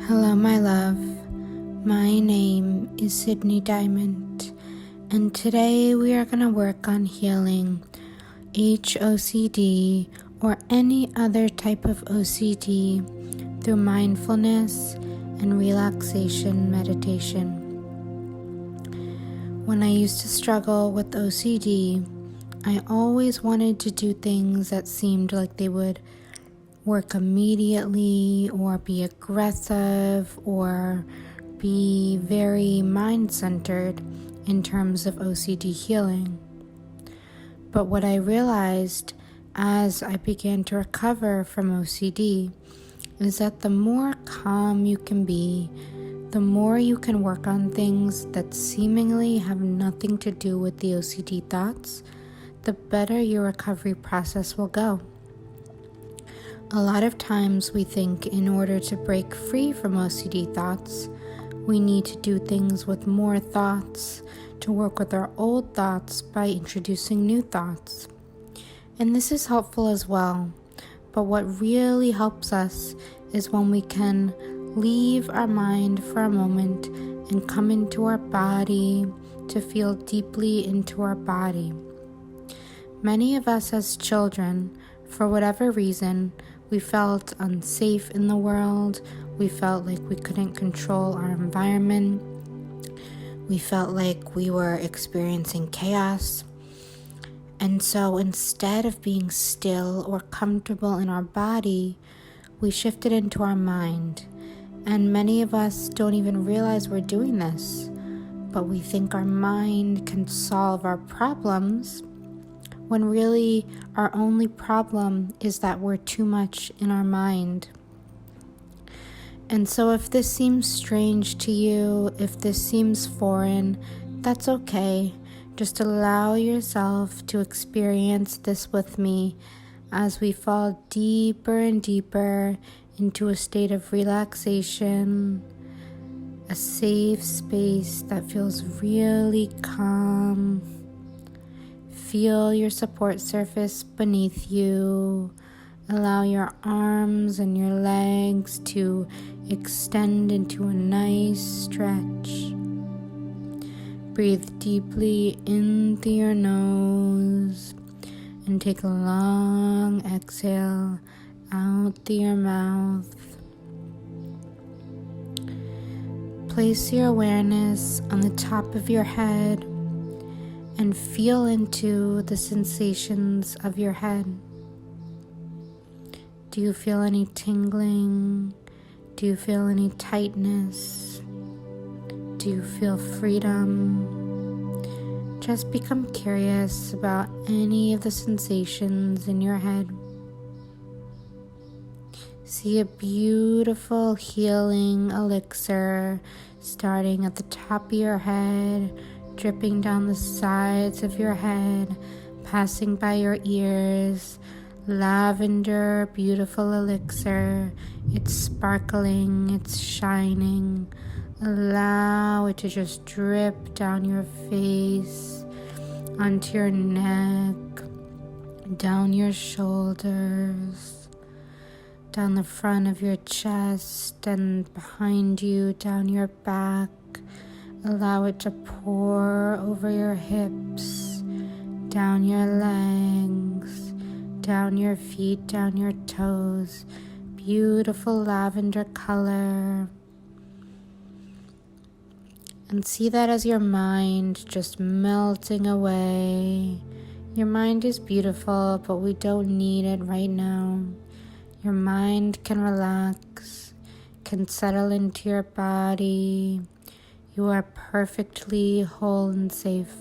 Hello, my love. My name is Sydney Diamond, and today we are going to work on healing HOCD or any other type of OCD through mindfulness and relaxation meditation. When I used to struggle with OCD, I always wanted to do things that seemed like they would work immediately or be aggressive or be very mind-centered in terms of OCD healing. But what I realized as I began to recover from OCD is that the more calm you can be, the more you can work on things that seemingly have nothing to do with the OCD thoughts, the better your recovery process will go. A lot of times we think in order to break free from OCD thoughts, we need to do things with more thoughts, to work with our old thoughts by introducing new thoughts. And this is helpful as well, but what really helps us is when we can leave our mind for a moment and come into our body to feel deeply into our body. Many of us as children, for whatever reason, we felt unsafe in the world. We felt like we couldn't control our environment. We felt like we were experiencing chaos. And so instead of being still or comfortable in our body, we shifted into our mind. And many of us don't even realize we're doing this, but we think our mind can solve our problems, when really our only problem is that we're too much in our mind. And so if this seems strange to you, if this seems foreign, that's okay. Just allow yourself to experience this with me as we fall deeper and deeper into a state of relaxation, a safe space that feels really calm. Feel your support surface beneath you. Allow your arms and your legs to extend into a nice stretch. Breathe deeply in through your nose and take a long exhale out through your mouth. Place your awareness on the top of your head and feel into the sensations of your head. Do you feel any tingling? Do you feel any tightness? Do you feel freedom? Just become curious about any of the sensations in your head. See a beautiful healing elixir starting at the top of your head, dripping down the sides of your head, passing by your ears. Lavender, beautiful elixir. It's sparkling, it's shining. Allow it to just drip down your face, onto your neck, down your shoulders, down the front of your chest and behind you, down your back. Allow it to pour over your hips, down your legs, down your feet, down your toes. Beautiful lavender color. And see that as your mind just melting away. Your mind is beautiful, but we don't need it right now. Your mind can relax, can settle into your body. You are perfectly whole and safe.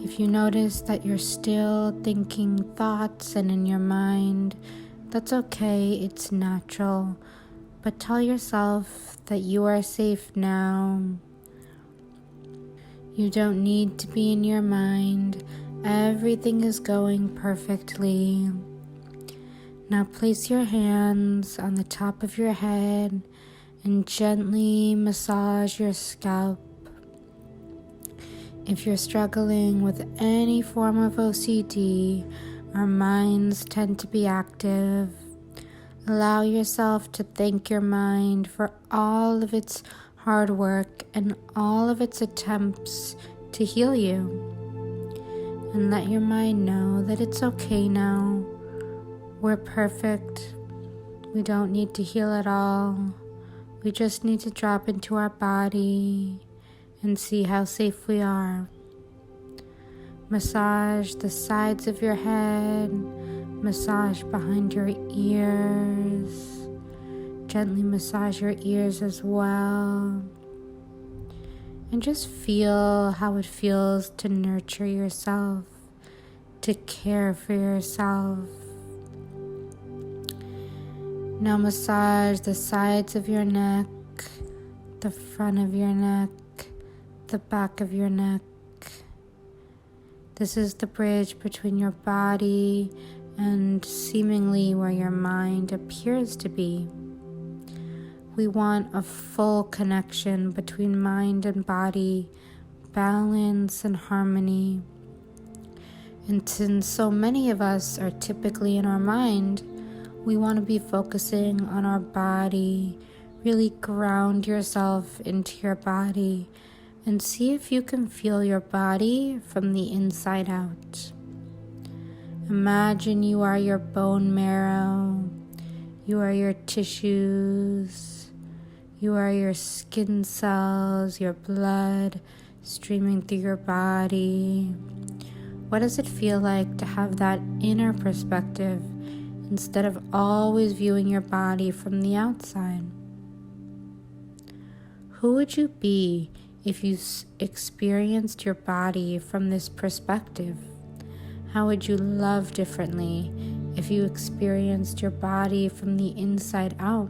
If you notice that you're still thinking thoughts and in your mind, that's okay, it's natural. But tell yourself that you are safe now. You don't need to be in your mind. Everything is going perfectly. Now place your hands on the top of your head and gently massage your scalp. If you're struggling with any form of OCD, our minds tend to be active. Allow yourself to thank your mind for all of its hard work and all of its attempts to heal you. And let your mind know that it's okay now. We're perfect. We don't need to heal at all. We just need to drop into our body and see how safe we are. Massage the sides of your head. Massage behind your ears. Gently massage your ears as well. And just feel how it feels to nurture yourself, to care for yourself. Now massage the sides of your neck, the front of your neck, the back of your neck. This is the bridge between your body and seemingly where your mind appears to be. We want a full connection between mind and body, balance and harmony. And since so many of us are typically in our mind, we want to be focusing on our body. Really ground yourself into your body and see if you can feel your body from the inside out. Imagine you are your bone marrow, you are your tissues, you are your skin cells, your blood streaming through your body. What does it feel like to have that inner perspective instead of always viewing your body from the outside? Who would you be if you experienced your body from this perspective? How would you love differently if you experienced your body from the inside out?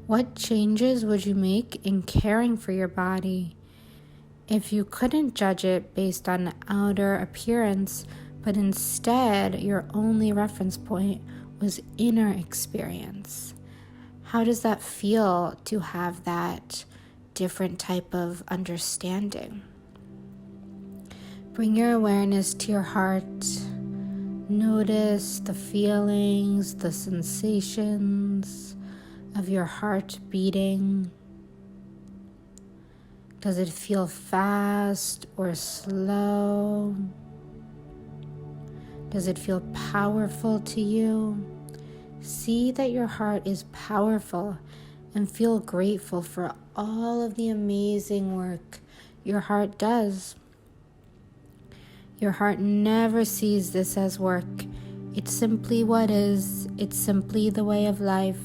What changes would you make in caring for your body if you couldn't judge it based on outer appearance, but instead your only reference point was inner experience? How does that feel to have that different type of understanding? Bring your awareness to your heart. Notice the feelings, the sensations of your heart beating. Does it feel fast or slow? Does it feel powerful to you? See that your heart is powerful and feel grateful for all of the amazing work your heart does. Your heart never sees this as work. It's simply what is. It's simply the way of life,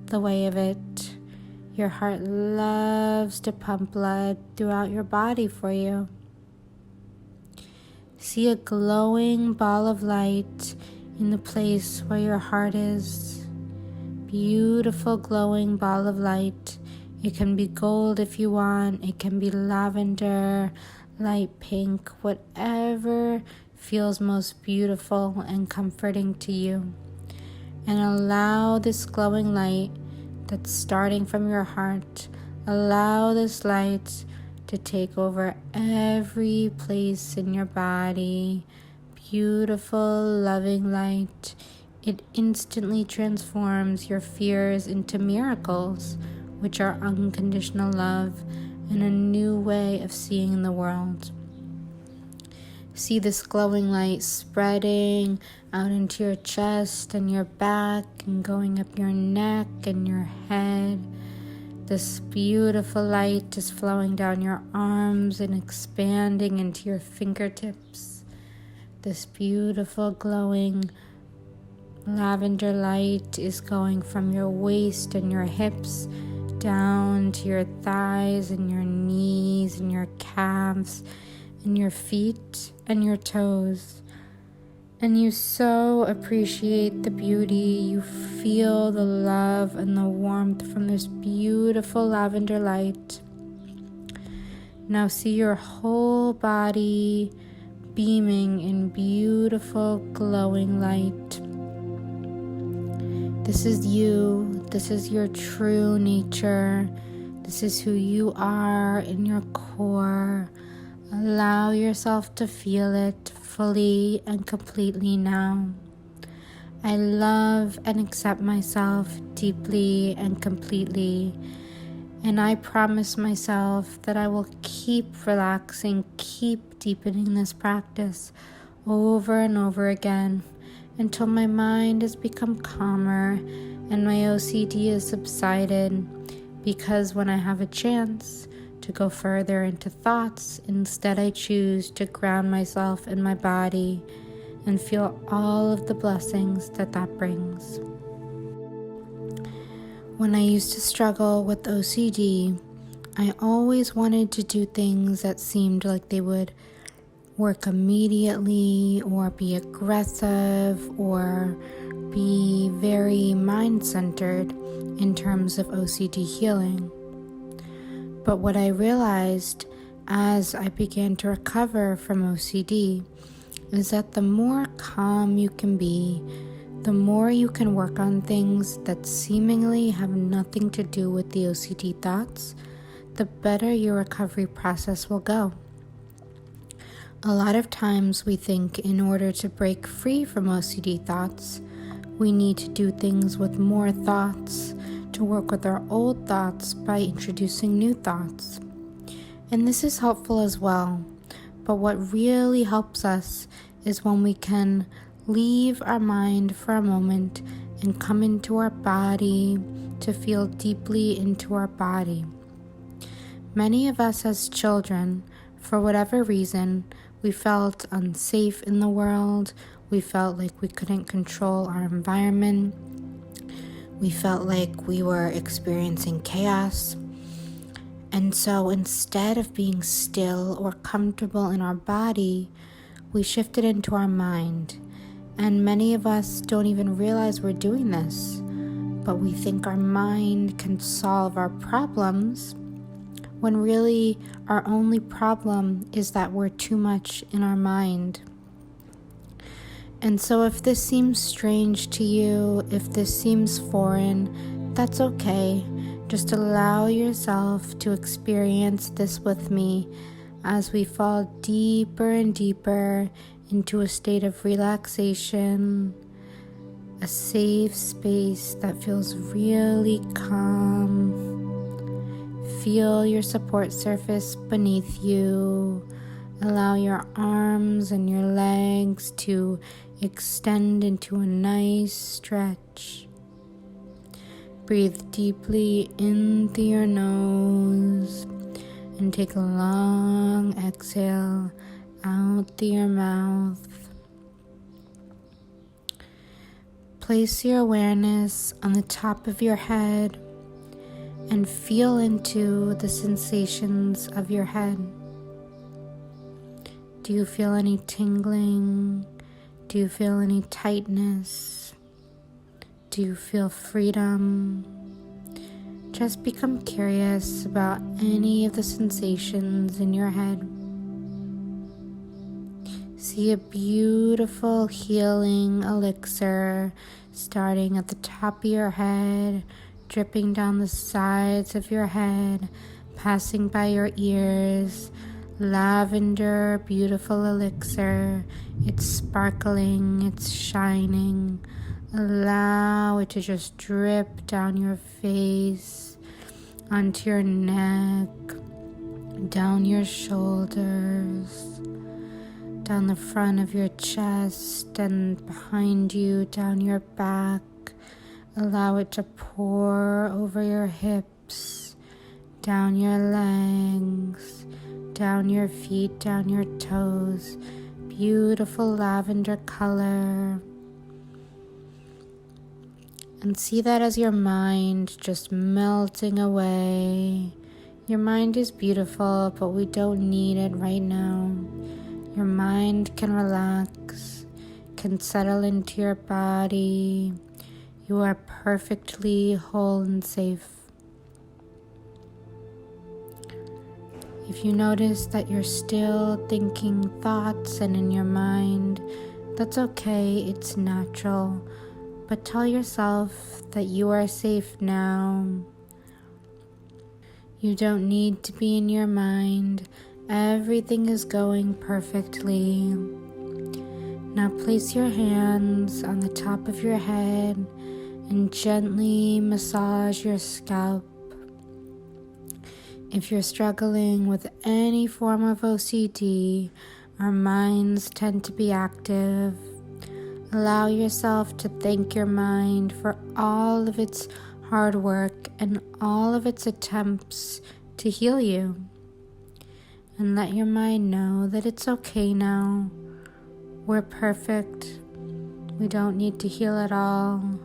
the way of it. Your heart loves to pump blood throughout your body for you. See a glowing ball of light in the place where your heart is. Beautiful glowing ball of light. It can be gold if you want. It can be lavender, light pink, whatever feels most beautiful and comforting to you. And allow this glowing light that's starting from your heart, allow this light to take over every place in your body. Beautiful, loving light. It instantly transforms your fears into miracles, which are unconditional love and a new way of seeing the world. See this glowing light spreading out into your chest and your back and going up your neck and your head. This beautiful light is flowing down your arms and expanding into your fingertips. This beautiful glowing lavender light is going from your waist and your hips down to your thighs and your knees and your calves and your feet and your toes. And you so appreciate the beauty. You feel the love and the warmth from this beautiful lavender light. Now see your whole body beaming in beautiful glowing light. This is you. This is your true nature. This is who you are in your core. Allow yourself to feel it fully and completely now. I love and accept myself deeply and completely, and I promise myself that I will keep relaxing, keep deepening this practice over and over again until my mind has become calmer and my OCD has subsided, because when I have a chance to go further into thoughts, instead I choose to ground myself in my body and feel all of the blessings that brings. When I used to struggle with OCD, I always wanted to do things that seemed like they would work immediately or be aggressive or be very mind-centered in terms of OCD healing. But what I realized as I began to recover from OCD is that the more calm you can be, the more you can work on things that seemingly have nothing to do with the OCD thoughts, the better your recovery process will go. A lot of times we think in order to break free from OCD thoughts, we need to do things with more thoughts, to work with our old thoughts by introducing new thoughts. And this is helpful as well, but what really helps us is when we can leave our mind for a moment and come into our body to feel deeply into our body. Many of us as children, for whatever reason, we felt unsafe in the world. We felt like we couldn't control our environment. We felt like we were experiencing chaos. And so instead of being still or comfortable in our body, we shifted into our mind. And many of us don't even realize we're doing this, but we think our mind can solve our problems, when really our only problem is that we're too much in our mind. And so if this seems strange to you, if this seems foreign, that's okay. Just allow yourself to experience this with me as we fall deeper and deeper into a state of relaxation, a safe space that feels really calm. Feel your support surface beneath you. Allow your arms and your legs to extend into a nice stretch. Breathe deeply in through your nose and take a long exhale out through your mouth. Place your awareness on the top of your head and feel into the sensations of your head. Do you feel any tingling? Do you feel any tightness? Do you feel freedom? Just become curious about any of the sensations in your head. See a beautiful healing elixir starting at the top of your head, dripping down the sides of your head, passing by your ears. Lavender, beautiful elixir. It's sparkling, it's shining. Allow it to just drip down your face, onto your neck, down your shoulders, down the front of your chest and behind you, down your back. Allow it to pour over your hips, down your legs, down your feet, down your toes. Beautiful lavender color. And see that as your mind just melting away. Your mind is beautiful, but we don't need it right now. Your mind can relax, can settle into your body. You are perfectly whole and safe. If you notice that you're still thinking thoughts and in your mind, that's okay, it's natural. But tell yourself that you are safe now. You don't need to be in your mind. Everything is going perfectly. Now place your hands on the top of your head and gently massage your scalp. If you're struggling with any form of OCD, our minds tend to be active. Allow yourself to thank your mind for all of its hard work and all of its attempts to heal you. And let your mind know that it's okay now. We're perfect. We don't need to heal at all.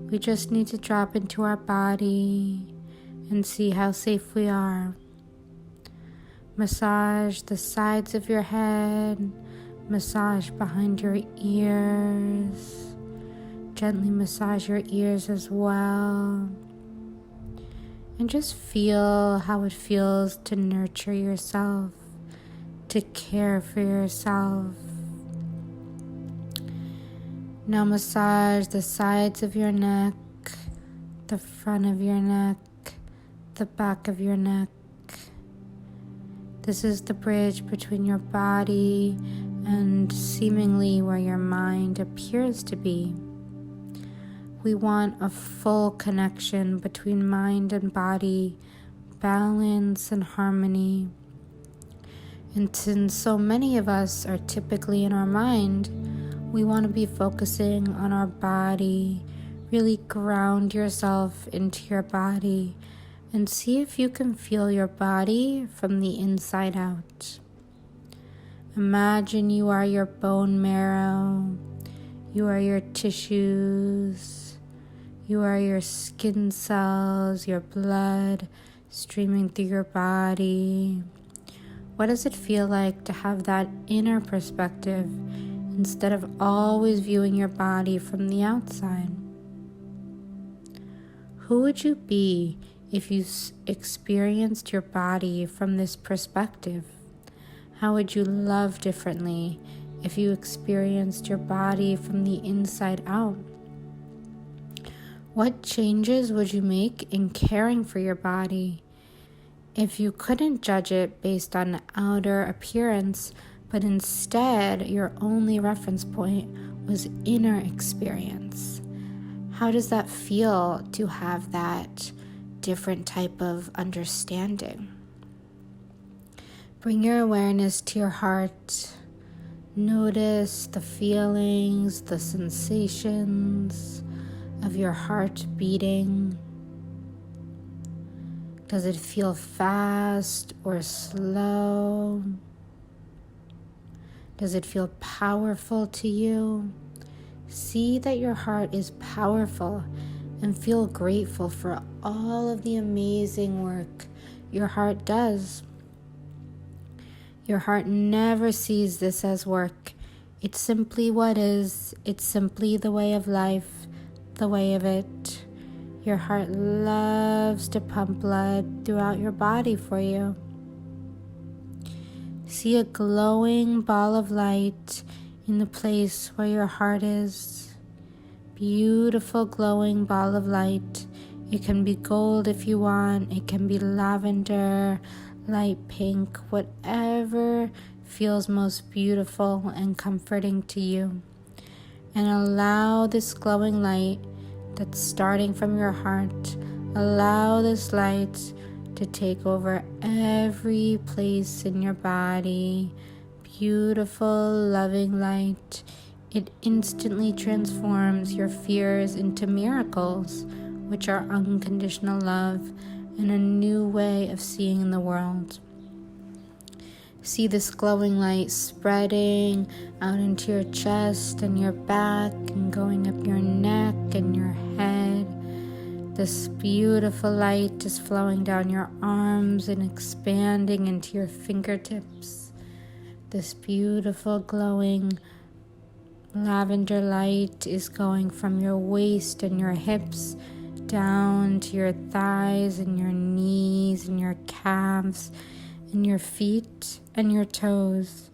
We just need to drop into our body and see how safe we are. Massage the sides of your head. Massage behind your ears. Gently massage your ears as well. And just feel how it feels to nurture yourself, to care for yourself. Now massage the sides of your neck, the front of your neck, the back of your neck. This is the bridge between your body and seemingly where your mind appears to be. We want a full connection between mind and body, balance and harmony. And since so many of us are typically in our mind, we want to be focusing on our body. Really ground yourself into your body and see if you can feel your body from the inside out. Imagine you are your bone marrow, you are your tissues, you are your skin cells, your blood streaming through your body. What does it feel like to have that inner perspective instead of always viewing your body from the outside? Who would you be if you experienced your body from this perspective? How would you love differently if you experienced your body from the inside out? What changes would you make in caring for your body if you couldn't judge it based on outer appearance, but instead your only reference point was inner experience? How does that feel to have that different type of understanding? Bring your awareness to your heart. Notice the feelings, the sensations of your heart beating. Does it feel fast or slow? Does it feel powerful to you? See that your heart is powerful and feel grateful for all of the amazing work your heart does. Your heart never sees this as work. It's simply what is. It's simply the way of life, the way of it. Your heart loves to pump blood throughout your body for you. See a glowing ball of light in the place where your heart is. Beautiful glowing ball of light. It can be gold if you want. It can be lavender, light pink, whatever feels most beautiful and comforting to you. And allow this glowing light that's starting from your heart, allow this light to take over every place in your body. Beautiful, loving light. It instantly transforms your fears into miracles, which are unconditional love and a new way of seeing the world. See this glowing light spreading out into your chest and your back and going up your neck and your head. This beautiful light is flowing down your arms and expanding into your fingertips. This beautiful glowing lavender light is going from your waist and your hips down to your thighs and your knees and your calves and your feet and your toes.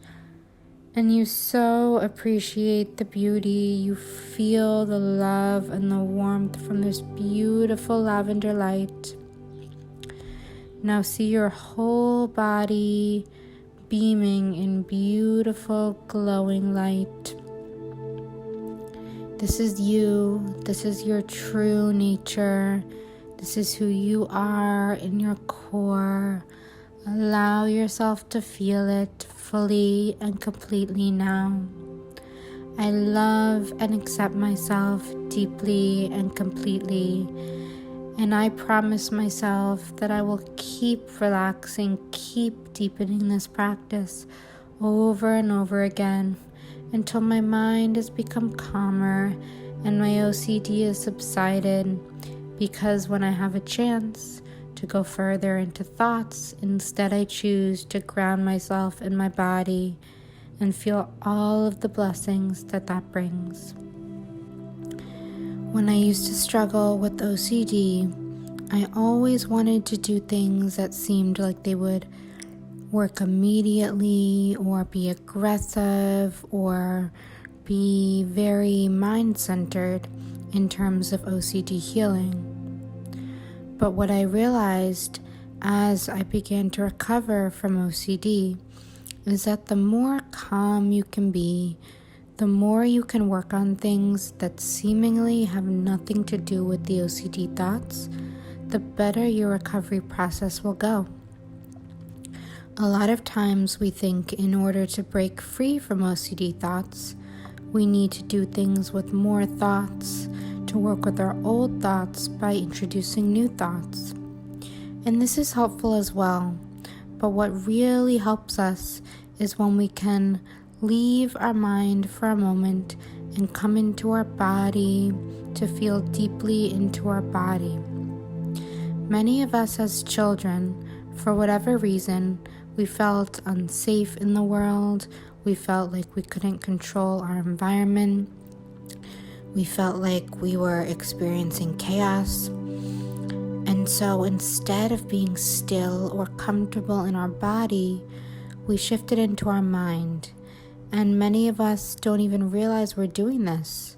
And you so appreciate the beauty. You feel the love and the warmth from this beautiful lavender light. Now see your whole body beaming in beautiful glowing light. This is you. This is your true nature. This is who you are in your core. Allow yourself to feel it fully and completely now. I love and accept myself deeply and completely. And I promise myself that I will keep relaxing, keep deepening this practice over and over again until my mind has become calmer and my OCD has subsided, because when I have a chance to go further into thoughts, instead I choose to ground myself in my body and feel all of the blessings that brings. When I used to struggle with OCD, I always wanted to do things that seemed like they would work immediately or be aggressive or be very mind-centered in terms of OCD healing. But what I realized as I began to recover from OCD is that the more calm you can be, the more you can work on things that seemingly have nothing to do with the OCD thoughts, the better your recovery process will go. A lot of times we think in order to break free from OCD thoughts, we need to do things with more thoughts, to work with our old thoughts by introducing new thoughts. And this is helpful as well, but what really helps us is when we can leave our mind for a moment and come into our body to feel deeply into our body. Many of us as children, for whatever reason, we felt unsafe in the world. We felt like we couldn't control our environment. We felt like we were experiencing chaos. And so instead of being still or comfortable in our body, we shifted into our mind. And many of us don't even realize we're doing this,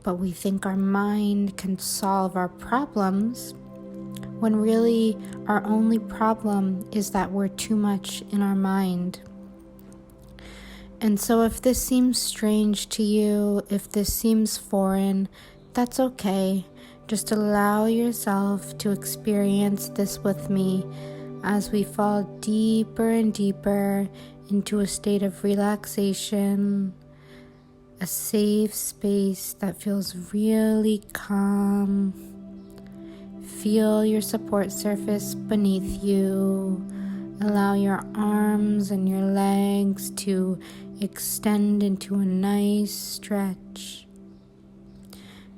but we think our mind can solve our problems, when really our only problem is that we're too much in our mind. And so if this seems strange to you, if this seems foreign, that's okay. Just allow yourself to experience this with me as we fall deeper and deeper into a state of relaxation, a safe space that feels really calm. Feel your support surface beneath you. Allow your arms and your legs to extend into a nice stretch.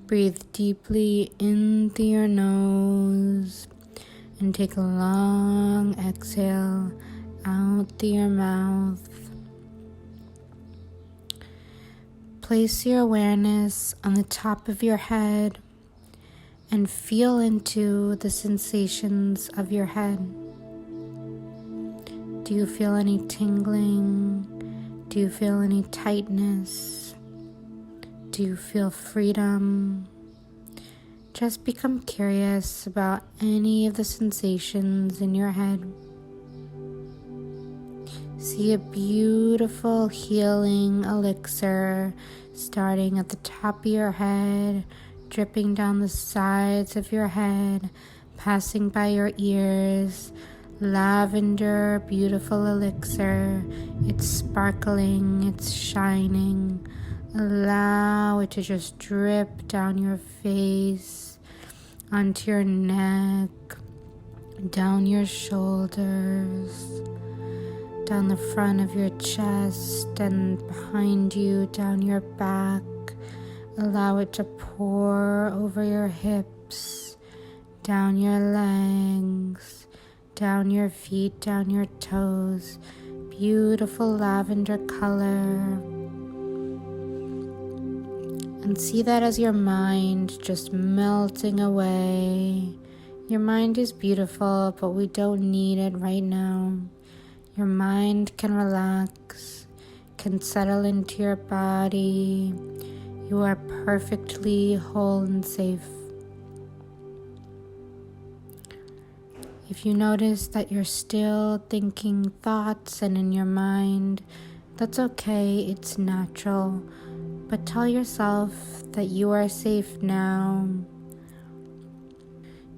Breathe deeply in through your nose and take a long exhale out through your mouth. Place your awareness on the top of your head and feel into the sensations of your head. Do you feel any tingling? Do you feel any tightness? Do you feel freedom? Just become curious about any of the sensations in your head. See a beautiful healing elixir starting at the top of your head, dripping down the sides of your head, passing by your ears. Lavender, beautiful elixir. It's sparkling, it's shining. Allow it to just drip down your face, onto your neck, down your shoulders, down the front of your chest and behind you, down your back. Allow it to pour over your hips, down your legs, down your feet, down your toes. Beautiful lavender color. And see that as your mind just melting away. Your mind is beautiful, but we don't need it right now. Your mind can relax, can settle into your body. You are perfectly whole and safe. If you notice that you're still thinking thoughts and in your mind, that's okay, it's natural. but tell yourself that you are safe now.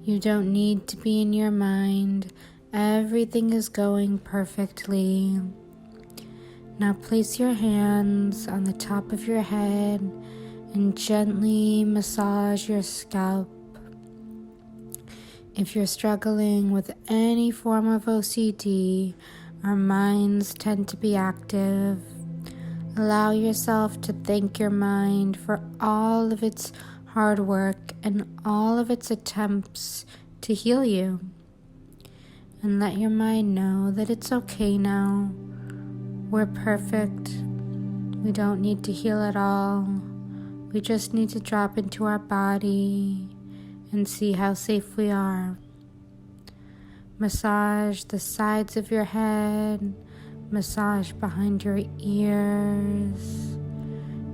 You don't need to be in your mind. Everything is going perfectly. Now place your hands on the top of your head and gently massage your scalp. If you're struggling with any form of OCD, our minds tend to be active. Allow yourself to thank your mind for all of its hard work and all of its attempts to heal you. And let your mind know that it's okay now. We're perfect. We don't need to heal at all. We just need to drop into our body and see how safe we are. Massage the sides of your head. Massage behind your ears.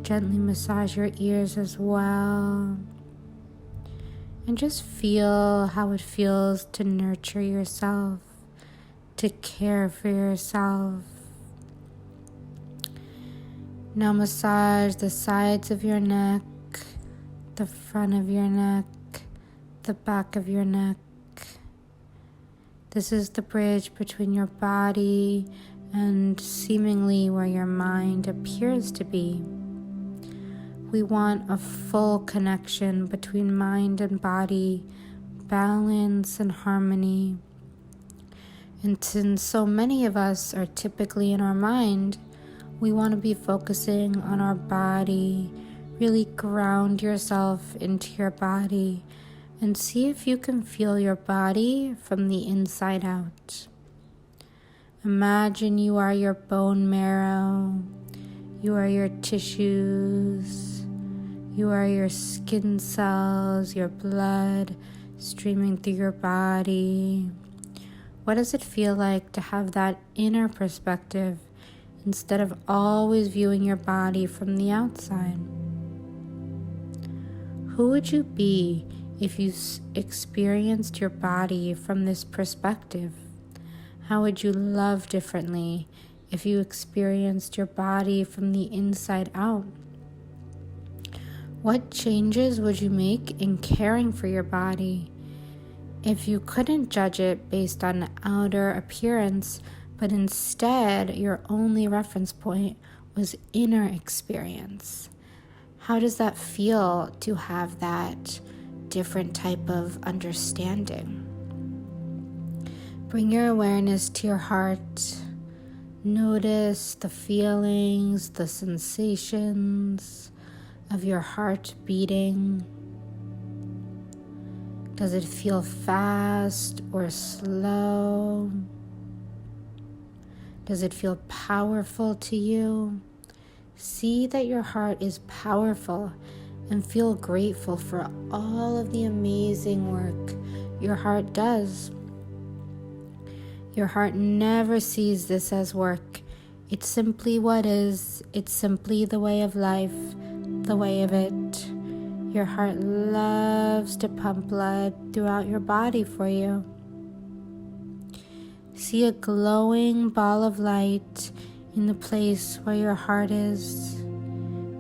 Gently massage your ears as well. And just feel how it feels to nurture yourself, to care for yourself. Now massage the sides of your neck, the front of your neck, the back of your neck. This is the bridge between your body and seemingly where your mind appears to be. We want a full connection between mind and body, balance and harmony. And since so many of us are typically in our mind, we want to be focusing on our body. Really ground yourself into your body and see if you can feel your body from the inside out. Imagine you are your bone marrow, you are your tissues, you are your skin cells, your blood streaming through your body. What does it feel like to have that inner perspective instead of always viewing your body from the outside? Who would you be if you experienced your body from this perspective? How would you love differently if you experienced your body from the inside out? What changes would you make in caring for your body if you couldn't judge it based on outer appearance, but instead your only reference point was inner experience? How does that feel to have that different type of understanding? Bring your awareness to your heart. Notice the feelings, the sensations of your heart beating. Does it feel fast or slow? Does it feel powerful to you? See that your heart is powerful and feel grateful for all of the amazing work your heart does. Your heart never sees this as work. It's simply what is. It's simply the way of life, the way of it. Your heart loves to pump blood throughout your body for you. See a glowing ball of light in the place where your heart is.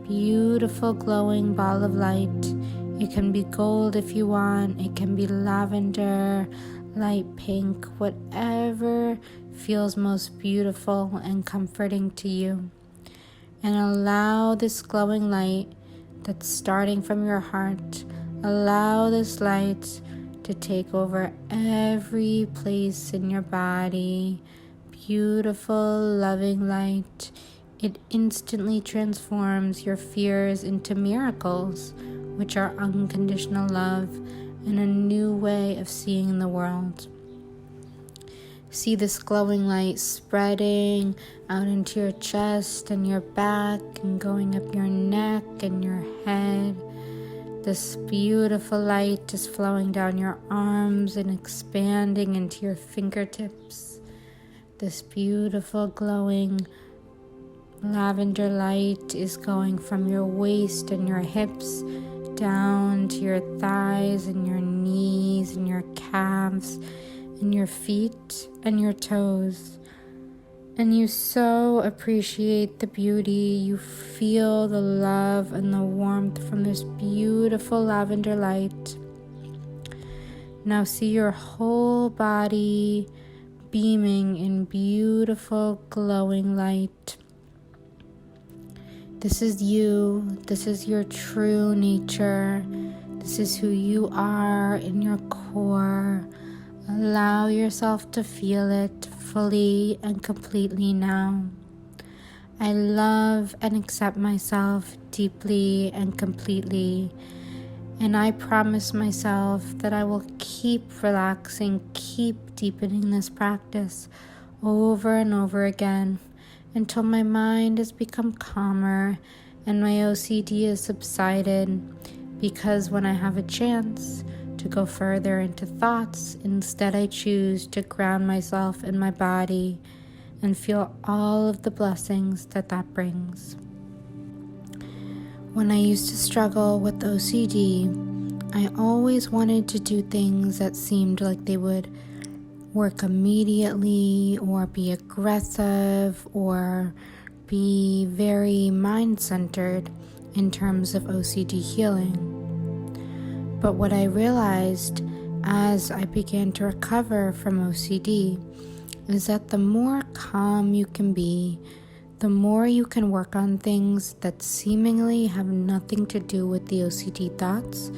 Beautiful glowing ball of light. It can be gold if you want. It can be lavender, light pink, whatever feels most beautiful and comforting to you. And allow this glowing light that's starting from your heart, allow this light to take over every place in your body. Beautiful, loving light. It instantly transforms your fears into miracles, which are unconditional love and a new way of seeing the world. See this glowing light spreading out into your chest and your back and going up your neck and your head. This beautiful light is flowing down your arms and expanding into your fingertips. This beautiful glowing lavender light is going from your waist and your hips down to your thighs and your knees and your calves and your feet and your toes. And you so appreciate the beauty. You feel the love and the warmth from this beautiful lavender light. Now see your whole body beaming in beautiful glowing light. This is you. This is your true nature. This is who you are in your core. Allow yourself to feel it fully and completely now. I love and accept myself deeply and completely. And I promise myself that I will keep relaxing, keep deepening this practice over and over again until my mind has become calmer and my OCD has subsided, because when I have a chance to go further into thoughts, instead I choose to ground myself in my body and feel all of the blessings that brings. When I used to struggle with OCD, I always wanted to do things that seemed like they would work immediately or be aggressive or be very mind-centered in terms of OCD healing. But what I realized as I began to recover from OCD is that the more calm you can be, the more you can work on things that seemingly have nothing to do with the OCD thoughts,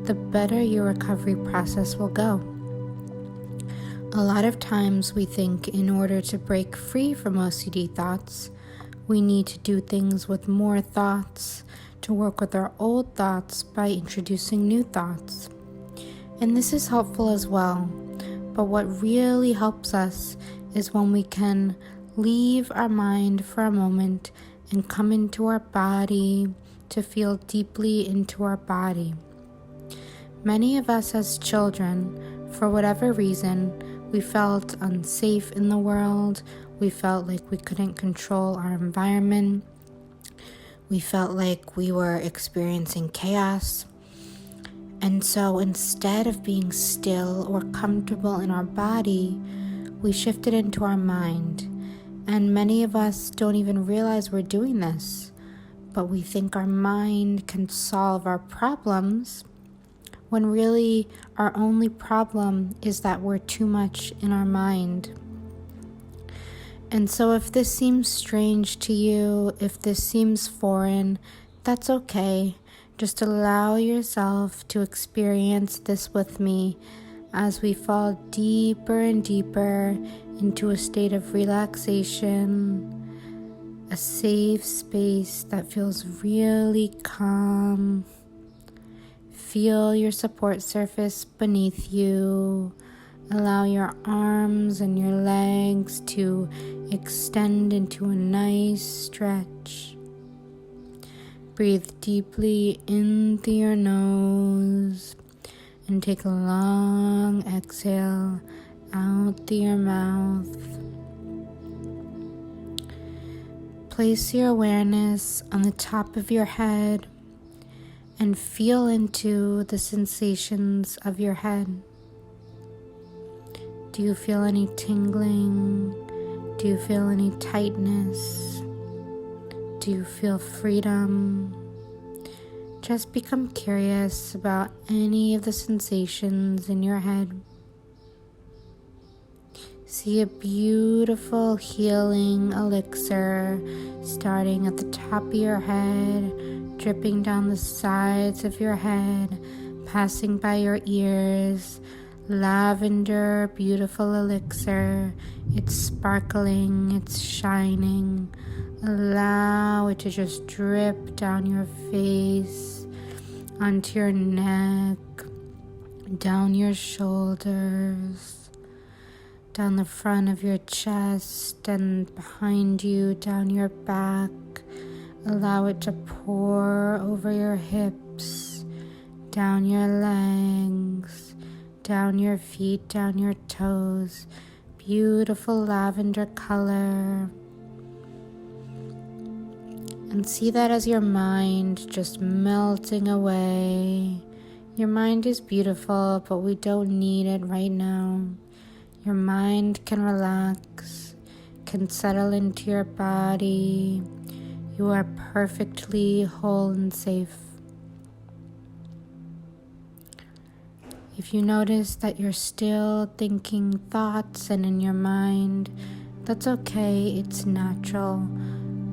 the better your recovery process will go. A lot of times we think in order to break free from OCD thoughts, we need to do things with more thoughts, to work with our old thoughts by introducing new thoughts. And this is helpful as well, but what really helps us is when we can leave our mind for a moment and come into our body to feel deeply into our body. Many of us as children, for whatever reason, we felt unsafe in the world. We felt like we couldn't control our environment. We felt like we were experiencing chaos. And so instead of being still or comfortable in our body, we shifted into our mind. And many of us don't even realize we're doing this, but we think our mind can solve our problems, when really our only problem is that we're too much in our mind. And so if this seems strange to you, if this seems foreign, that's okay. Just allow yourself to experience this with me as we fall deeper and deeper into a state of relaxation, a safe space that feels really calm. Feel your support surface beneath you. Allow your arms and your legs to extend into a nice stretch. Breathe deeply in through your nose and take a long exhale out through your mouth. Place your awareness on the top of your head and feel into the sensations of your head. Do you feel any tingling? Do you feel any tightness? Do you feel freedom? Just become curious about any of the sensations in your head. See a beautiful healing elixir starting at the top of your head, dripping down the sides of your head, passing by your ears. Lavender, beautiful elixir. It's sparkling, it's shining. Allow it to just drip down your face, onto your neck, down your shoulders, down the front of your chest and behind you, down your back. Allow it to pour over your hips, down your legs, down your feet, down your toes. Beautiful lavender color. And see that as your mind just melting away. Your mind is beautiful, but we don't need it right now. Your mind can relax, can settle into your body. You are perfectly whole and safe. If you notice that you're still thinking thoughts and in your mind, that's okay, it's natural.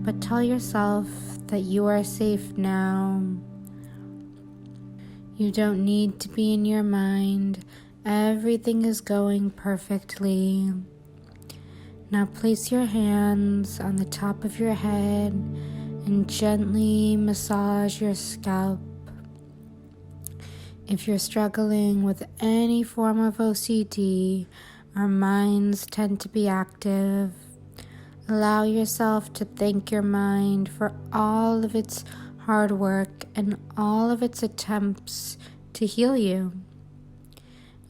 But tell yourself that you are safe now. You don't need to be in your mind. Everything is going perfectly. Now place your hands on the top of your head and gently massage your scalp. If you're struggling with any form of OCD, our minds tend to be active. Allow yourself to thank your mind for all of its hard work and all of its attempts to heal you.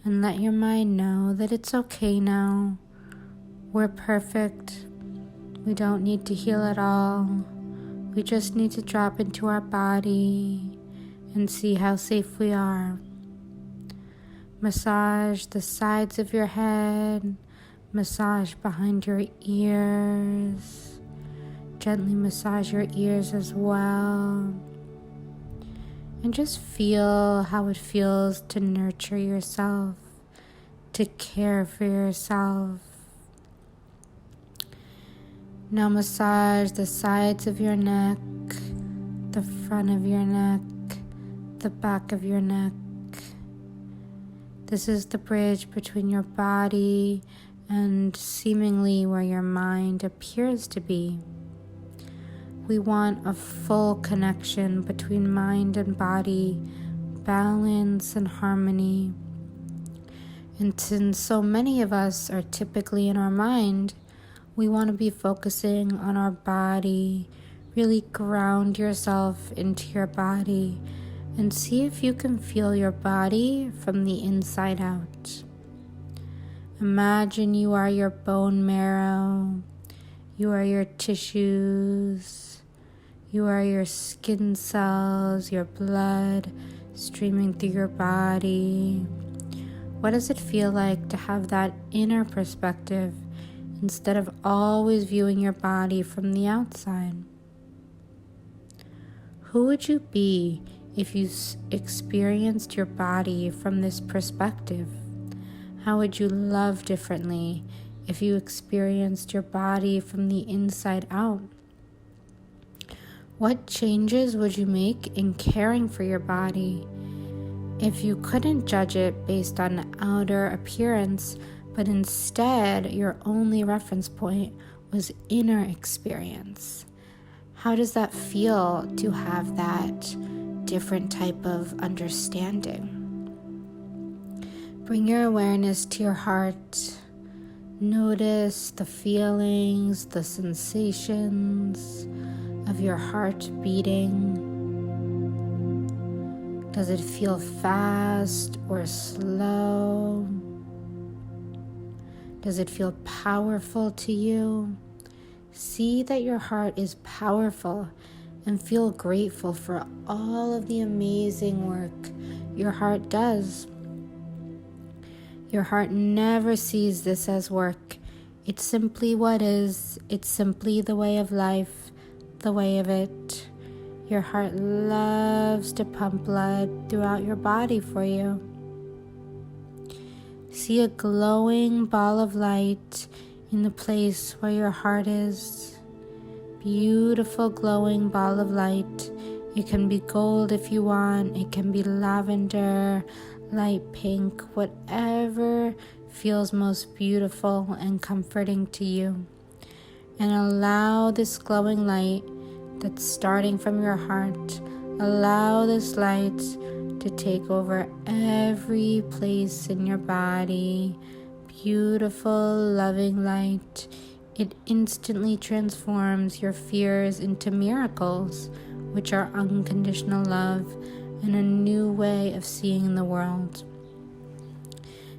And let your mind know that it's okay now. We're perfect. We don't need to heal at all. We just need to drop into our body and see how safe we are. Massage the sides of your head. Massage behind your ears. Gently massage your ears as well. And just feel how it feels to nurture yourself, to care for yourself. Now massage the sides of your neck, the front of your neck, the back of your neck. This is the bridge between your body and seemingly where your mind appears to be. We want a full connection between mind and body, balance and harmony. And since so many of us are typically in our mind, we want to be focusing on our body. Really ground yourself into your body and see if you can feel your body from the inside out. Imagine you are your bone marrow, you are your tissues, you are your skin cells, your blood streaming through your body. What does it feel like to have that inner perspective instead of always viewing your body from the outside? Who would you be if you experienced your body from this perspective? How would you love differently if you experienced your body from the inside out? What changes would you make in caring for your body? If you couldn't judge it based on outer appearance, but instead your only reference point was inner experience, how does that feel to have that different type of understanding? Bring your awareness to your heart. Notice the feelings, the sensations of your heart beating. Does it feel fast or slow? Does it feel powerful to you? See that your heart is powerful and feel grateful for all of the amazing work your heart does. Your heart never sees this as work. It's simply what is. It's simply the way of life, the way of it. Your heart loves to pump blood throughout your body for you. See a glowing ball of light in the place where your heart is. Beautiful glowing ball of light. It can be gold if you want. It can be lavender, light pink, whatever feels most beautiful and comforting to you. And allow this glowing light that's starting from your heart, allow this light to take over every place in your body. Beautiful, loving light. It instantly transforms your fears into miracles, which are unconditional love and a new way of seeing the world.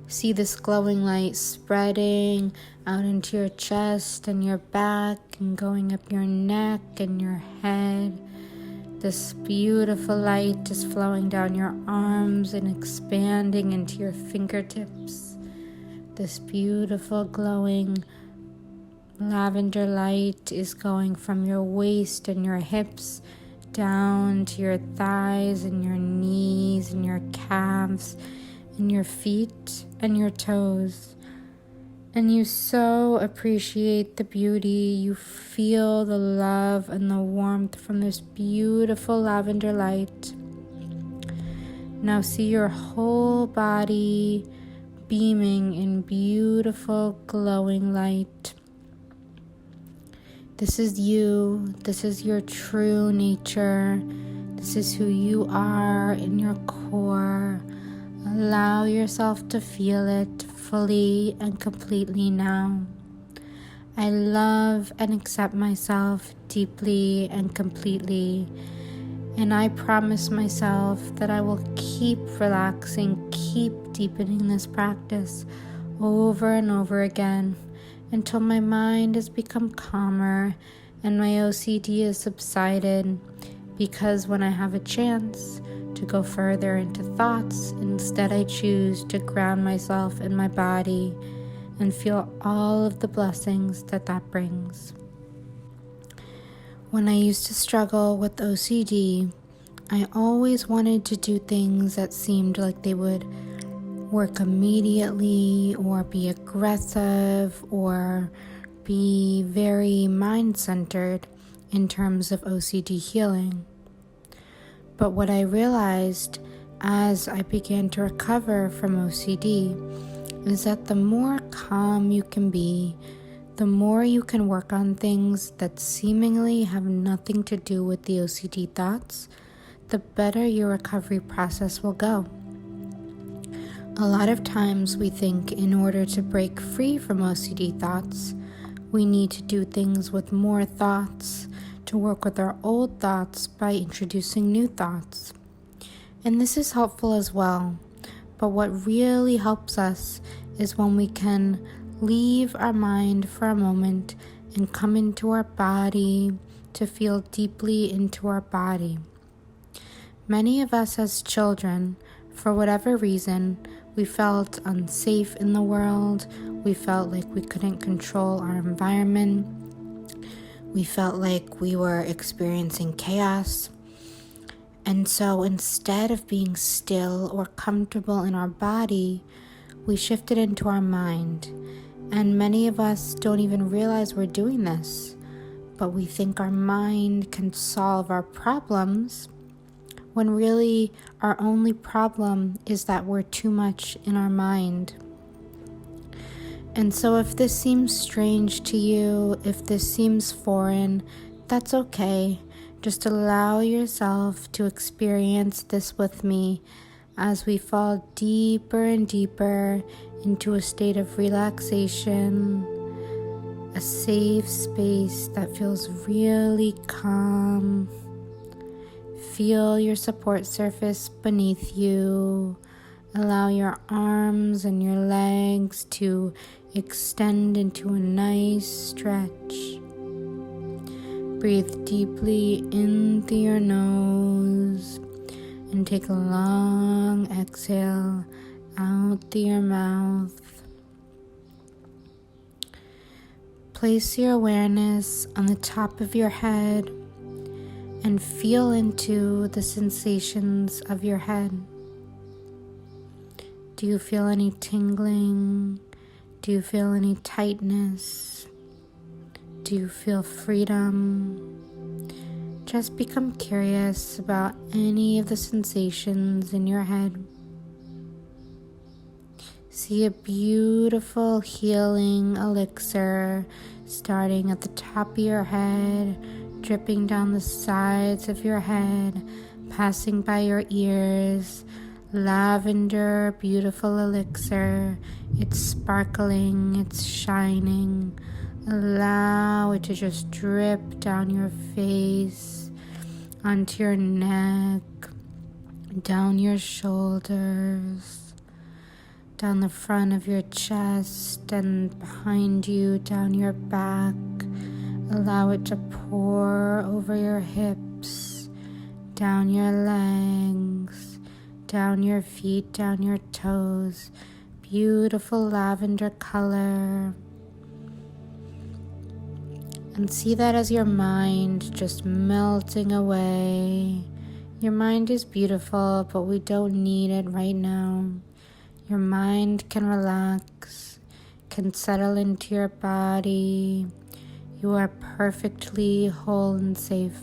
See this glowing light spreading out into your chest and your back and going up your neck and your head. This beautiful light is flowing down your arms and expanding into your fingertips. This beautiful glowing Lavender light is going from your waist and your hips down to your thighs and your knees and your calves and your feet and your toes. And you so appreciate the beauty. You feel the love and the warmth from this beautiful lavender light. Now see your whole body beaming in beautiful glowing light. This is you. This is your true nature. This is who you are in your core. Allow yourself to feel it fully and completely now. I love and accept myself deeply and completely. And I promise myself that I will keep relaxing, keep deepening this practice over and over again until my mind has become calmer and my OCD has subsided, because when I have a chance to go further into thoughts, instead I choose to ground myself in my body and feel all of the blessings that brings. When I used to struggle with OCD, I always wanted to do things that seemed like they would work immediately or be aggressive or be very mind-centered in terms of OCD healing. But what I realized as I began to recover from OCD is that the more calm you can be, the more you can work on things that seemingly have nothing to do with the OCD thoughts, the better your recovery process will go. A lot of times we think in order to break free from OCD thoughts, we need to do things with more thoughts, to work with our old thoughts by introducing new thoughts. And this is helpful as well, but what really helps us is when we can leave our mind for a moment and come into our body to feel deeply into our body. Many of us as children, for whatever reason, we felt unsafe in the world. We felt like we couldn't control our environment. We felt like we were experiencing chaos. And so instead of being still or comfortable in our body, we shifted into our mind. And many of us don't even realize we're doing this, but we think our mind can solve our problems, when really our only problem is that we're too much in our mind. And so if this seems strange to you, if this seems foreign, that's okay. Just allow yourself to experience this with me as we fall deeper and deeper into a state of relaxation, a safe space that feels really calm. Feel your support surface beneath you. Allow your arms and your legs to extend into a nice stretch. Breathe deeply in through your nose and take a long exhale out through your mouth. Place your awareness on the top of your head and feel into the sensations of your head. Do you feel any tingling? Do you feel any tightness? Do you feel freedom? Just become curious about any of the sensations in your head. See a beautiful healing elixir starting at the top of your head, dripping down the sides of your head, passing by your ears. Lavender, beautiful elixir. It's sparkling, it's shining. Allow it to just drip down your face, onto your neck, down your shoulders, down the front of your chest and behind you, down your back. Allow it to pour over your hips, down your legs, down your feet, down your toes. Beautiful lavender color. And see that as your mind just melting away. Your mind is beautiful, but we don't need it right now. Your mind can relax, can settle into your body. You are perfectly whole and safe.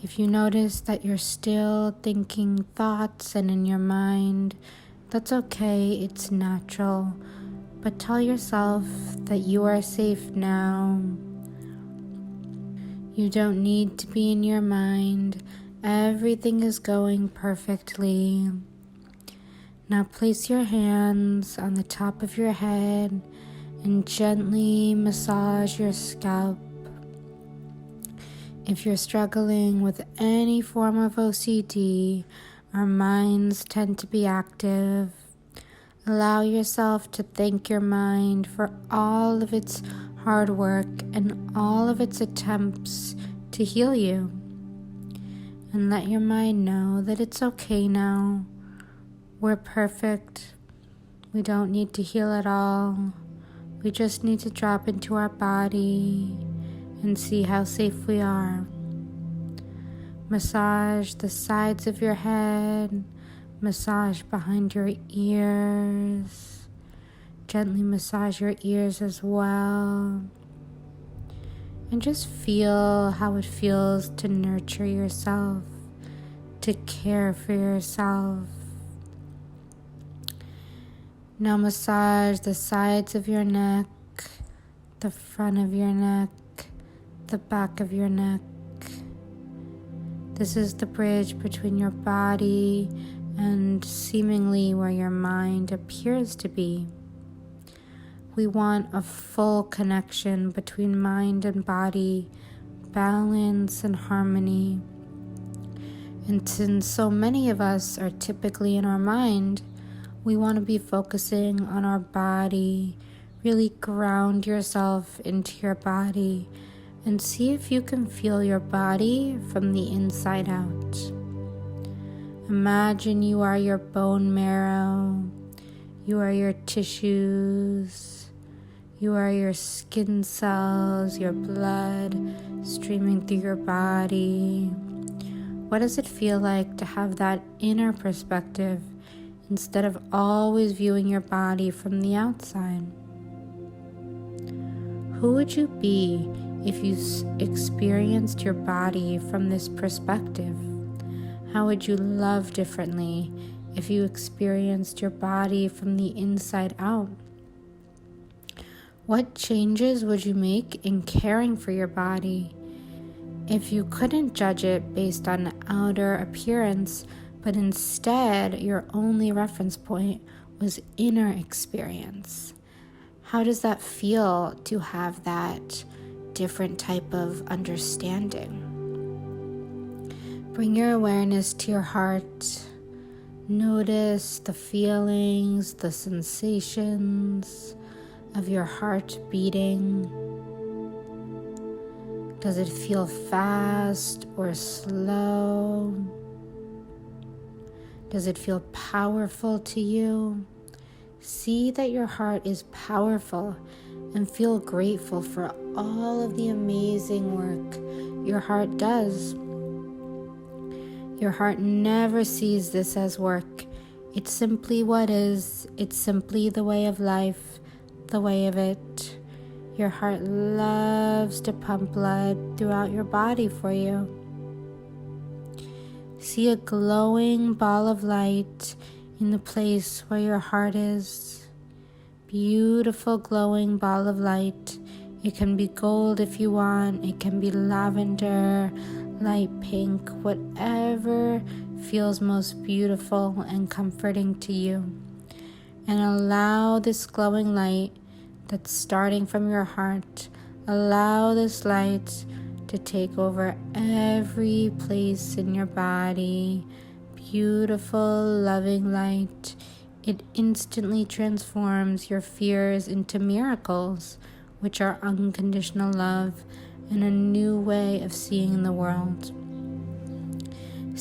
If you notice that you're still thinking thoughts and in your mind, that's okay, it's natural. But tell yourself that you are safe now. You don't need to be in your mind. Everything is going perfectly. Now place your hands on the top of your head and gently massage your scalp. If you're struggling with any form of OCD, our minds tend to be active. Allow yourself to thank your mind for all of its hard work and all of its attempts to heal you. And let your mind know that it's okay now. We're perfect. We don't need to heal at all. We just need to drop into our body and see how safe we are. Massage the sides of your head. Massage behind your ears. Gently massage your ears as well. And just feel how it feels to nurture yourself, to care for yourself. Now massage the sides of your neck, the front of your neck, the back of your neck. This is the bridge between your body and seemingly where your mind appears to be. We want a full connection between mind and body, balance and harmony. And since so many of us are typically in our mind, we want to be focusing on our body. Really ground yourself into your body and see if you can feel your body from the inside out. Imagine you are your bone marrow, you are your tissues, you are your skin cells, your blood streaming through your body. What does it feel like to have that inner perspective instead of always viewing your body from the outside? Who would you be if you experienced your body from this perspective? How would you love differently if you experienced your body from the inside out? What changes would you make in caring for your body? If you couldn't judge it based on outer appearance, but instead your only reference point was inner experience, how does that feel to have that different type of understanding? Bring your awareness to your heart. Notice the feelings, the sensations of your heart beating. Does it feel fast or slow? Does it feel powerful to you? See that your heart is powerful and feel grateful for all of the amazing work your heart does. Your heart never sees this as work. It's simply what is. It's simply the way of life, the way of it. Your heart loves to pump blood throughout your body for you. See a glowing ball of light in the place where your heart is. Beautiful glowing ball of light. It can be gold if you want. It can be lavender, light pink, whatever feels most beautiful and comforting to you. And allow this glowing light that's starting from your heart, allow this light to take over every place in your body. Beautiful, loving light. It instantly transforms your fears into miracles, which are unconditional love and a new way of seeing the world.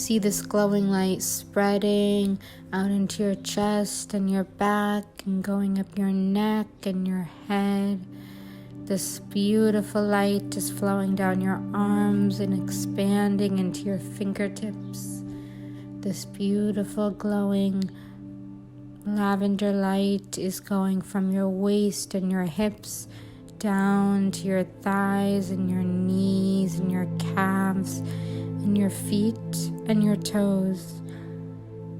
See this glowing light spreading out into your chest and your back and going up your neck and your head. This beautiful light is flowing down your arms and expanding into your fingertips. This beautiful glowing lavender light is going from your waist and your hips down to your thighs and your knees and your calves and your feet and your toes.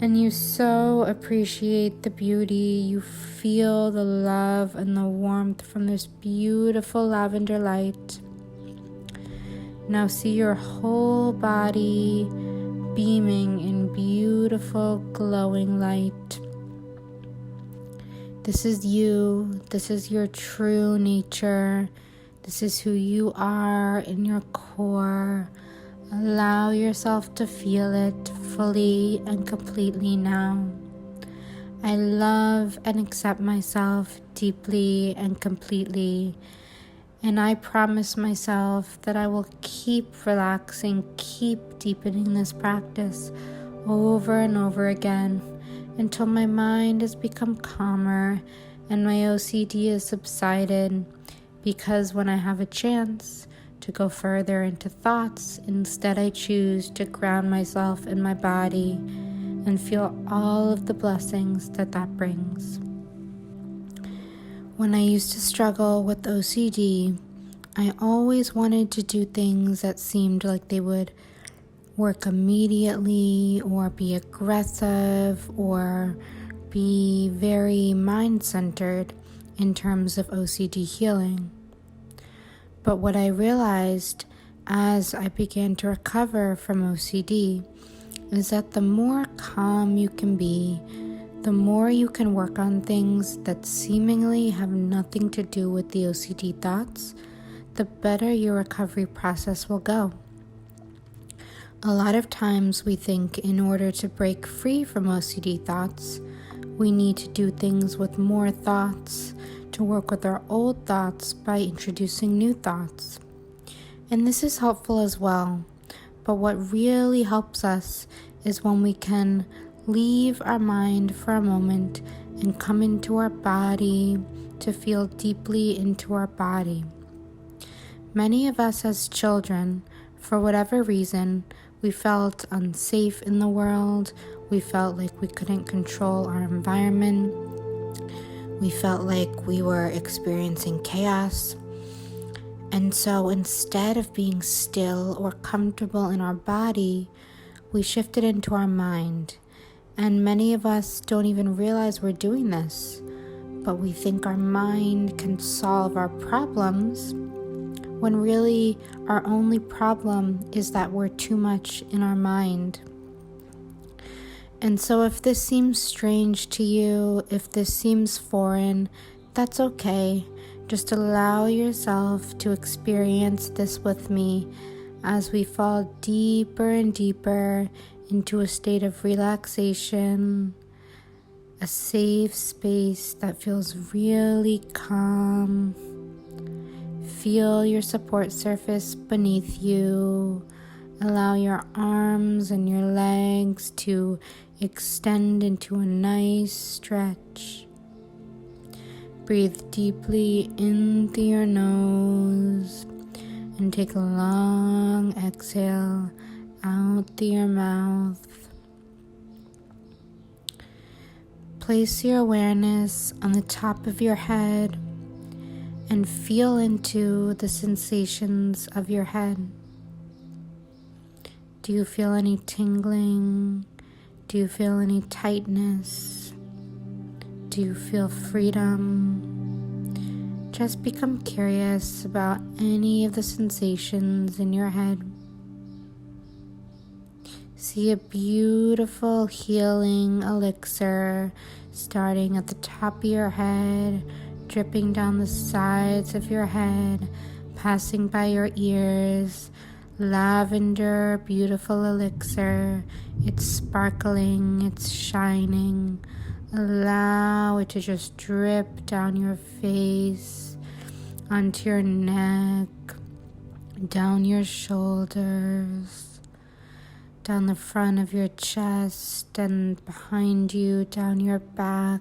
And you so appreciate the beauty. You feel the love and the warmth from this beautiful lavender light. Now see your whole body beaming in beautiful glowing light. This is you. This is your true nature. This is who you are in your core. Allow yourself to feel it fully and completely now. I love and accept myself deeply and completely. And I promise myself that I will keep relaxing, keep deepening this practice over and over again until my mind has become calmer and my OCD has subsided, because when I have a chance to go further into thoughts, instead I choose to ground myself in my body and feel all of the blessings that brings. When I used to struggle with OCD, I always wanted to do things that seemed like they would work immediately or be aggressive or be very mind-centered in terms of OCD healing. But what I realized as I began to recover from OCD is that the more calm you can be, the more you can work on things that seemingly have nothing to do with the OCD thoughts, the better your recovery process will go. A lot of times we think in order to break free from OCD thoughts, we need to do things with more thoughts, to work with our old thoughts by introducing new thoughts. And this is helpful as well, but what really helps us is when we can leave our mind for a moment and come into our body to feel deeply into our body. Many of us as children, for whatever reason, we felt unsafe in the world. We felt like we couldn't control our environment. We felt like we were experiencing chaos. And so instead of being still or comfortable in our body, we shifted into our mind. And many of us don't even realize we're doing this, but we think our mind can solve our problems, when really our only problem is that we're too much in our mind. And so if this seems strange to you, if this seems foreign, that's okay. Just allow yourself to experience this with me as we fall deeper and deeper into a state of relaxation, a safe space that feels really calm. Feel your support surface beneath you. Allow your arms and your legs to extend into a nice stretch. Breathe deeply in through your nose and take a long exhale out through your mouth. Place your awareness on the top of your head and feel into the sensations of your head. Do you feel any tingling? Do you feel any tightness? Do you feel freedom? Just become curious about any of the sensations in your head. See a beautiful healing elixir starting at the top of your head, dripping down the sides of your head, passing by your ears. Lavender, beautiful elixir. It's sparkling, it's shining. Allow it to just drip down your face, onto your neck, down your shoulders, down the front of your chest and behind you, down your back.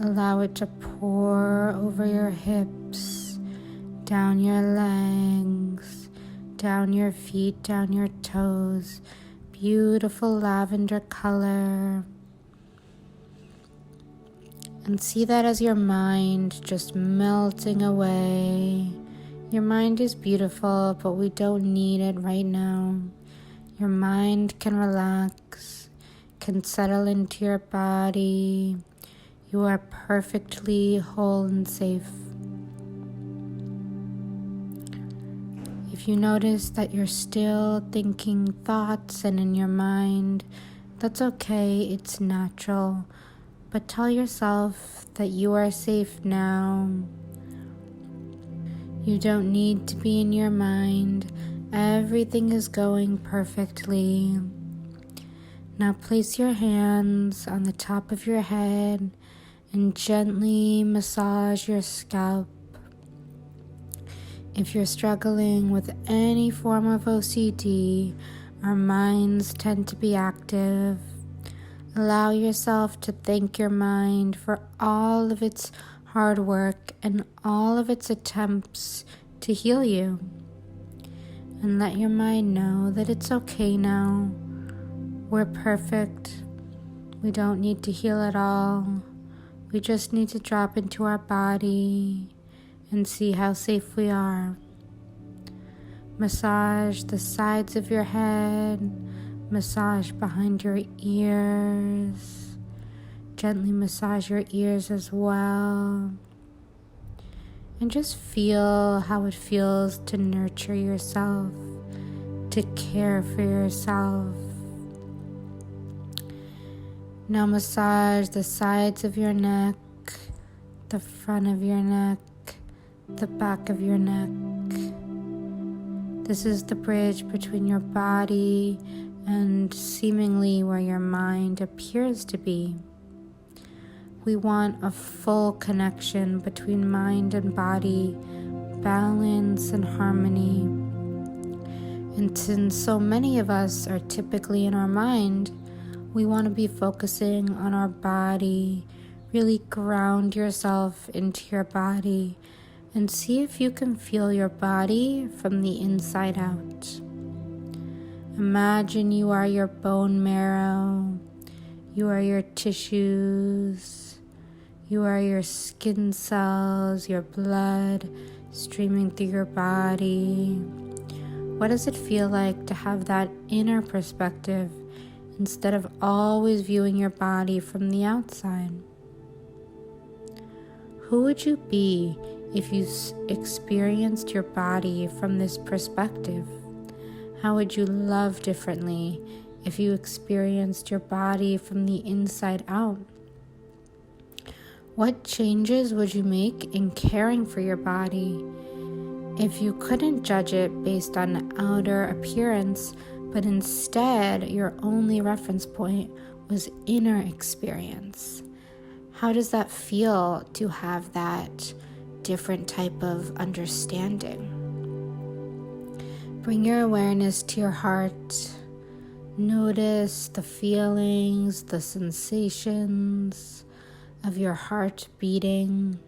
Allow it to pour over your hips, down your legs, down your feet, down your toes. Beautiful lavender color. And see that as your mind just melting away. Your mind is beautiful, but we don't need it right now. Your mind can relax, can settle into your body. You are perfectly whole and safe. If you notice that you're still thinking thoughts and in your mind, that's okay, it's natural. But tell yourself that you are safe now. You don't need to be in your mind. Everything is going perfectly. Now place your hands on the top of your head and gently massage your scalp. If you're struggling with any form of OCD, our minds tend to be active. Allow yourself to thank your mind for all of its hard work and all of its attempts to heal you. And let your mind know that it's okay now. We're perfect. We don't need to heal at all. We just need to drop into our body and see how safe we are. Massage the sides of your head. Massage behind your ears. Gently massage your ears as well. And just feel how it feels to nurture yourself, to care for yourself. Now massage the sides of your neck, the front of your neck, the back of your neck. This is the bridge between your body and seemingly where your mind appears to be. We want a full connection between mind and body, balance and harmony. And since so many of us are typically in our mind, we want to be focusing on our body. Really ground yourself into your body and see if you can feel your body from the inside out. Imagine you are your bone marrow, you are your tissues, you are your skin cells, your blood streaming through your body. What does it feel like to have that inner perspective instead of always viewing your body from the outside? Who would you be if you experienced your body from this perspective? How would you love differently if you experienced your body from the inside out? What changes would you make in caring for your body? If you couldn't judge it based on outer appearance, but instead your only reference point was inner experience, how does that feel to have that different type of understanding? Bring your awareness to your heart. Notice the feelings, the sensations of your heart beating.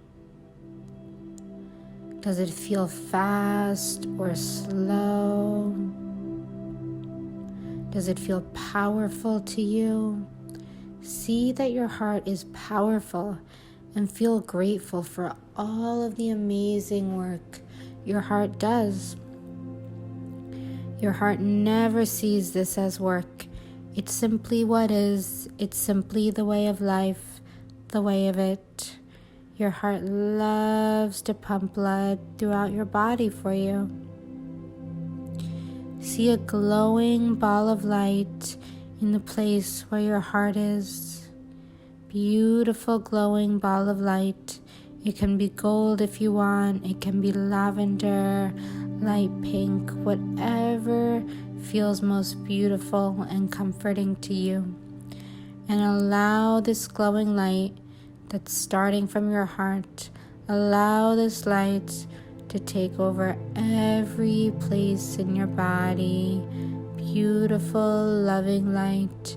Does it feel fast or slow? Does it feel powerful to you? See that your heart is powerful and feel grateful for all of the amazing work your heart does. Your heart never sees this as work. It's simply what is. It's simply the way of life, the way of it. Your heart loves to pump blood throughout your body for you. See a glowing ball of light in the place where your heart is. Beautiful glowing ball of light. It can be gold if you want. It can be lavender, light pink, whatever feels most beautiful and comforting to you. And allow this glowing light that's starting from your heart, allow this light to take over every place in your body. beautiful, loving light.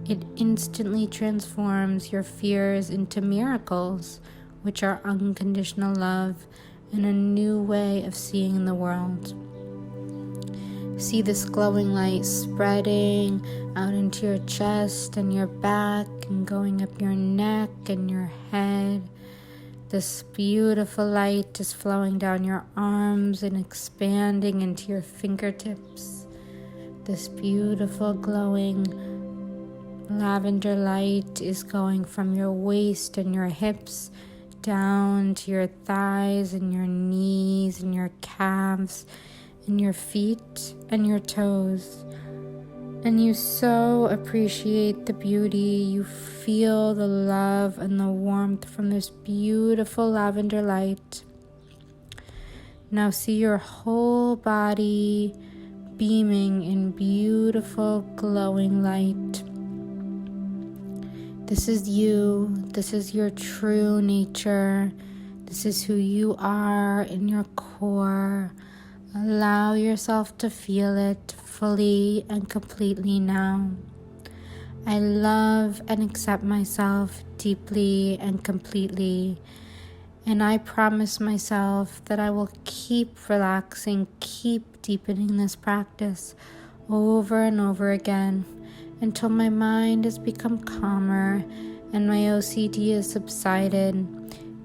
It instantly transforms your fears into miracles, which are unconditional love and a new way of seeing the world. See this glowing light spreading out into your chest and your back and going up your neck and your head. This beautiful light is flowing down your arms and expanding into your fingertips. This beautiful glowing lavender light is going from your waist and your hips down to your thighs and your knees and your calves and your feet and your toes. And you so appreciate the beauty. You feel the love and the warmth from this beautiful lavender light. Now see your whole body beaming in beautiful glowing light. This is you. This is your true nature. This is who you are in your core. Allow yourself to feel it fully and completely now. I love and accept myself deeply and completely, and I promise myself that I will keep relaxing, keep deepening this practice over and over again until my mind has become calmer and my OCD has subsided,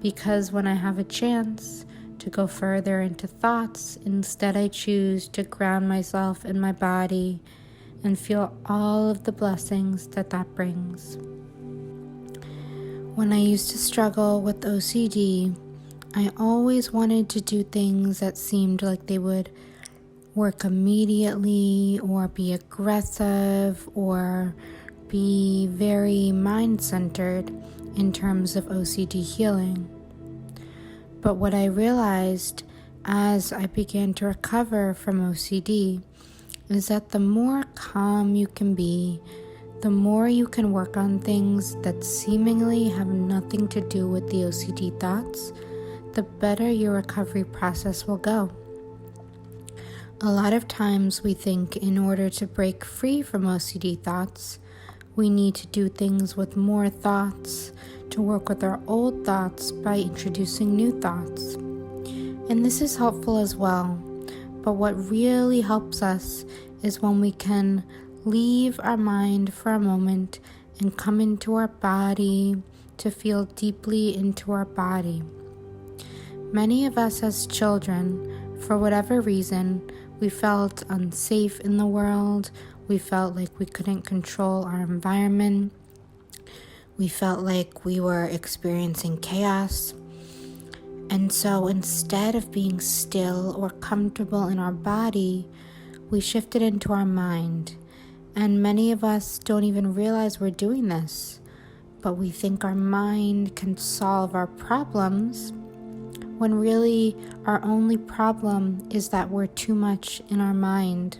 because when I have a chance to go further into thoughts, instead I choose to ground myself in my body and feel all of the blessings that brings. When I used to struggle with OCD, I always wanted to do things that seemed like they would work immediately or be aggressive or be very mind-centered in terms of OCD healing. But what I realized as I began to recover from OCD is that the more calm you can be, the more you can work on things that seemingly have nothing to do with the OCD thoughts, the better your recovery process will go. A lot of times we think in order to break free from OCD thoughts, we need to do things with more thoughts, to work with our old thoughts by introducing new thoughts. And this is helpful as well, but what really helps us is when we can leave our mind for a moment and come into our body to feel deeply into our body. Many of us as children, for whatever reason, we felt unsafe in the world. We felt like we couldn't control our environment. We felt like we were experiencing chaos. And so instead of being still or comfortable in our body, we shifted into our mind. And many of us don't even realize we're doing this, but we think our mind can solve our problems, when really our only problem is that we're too much in our mind.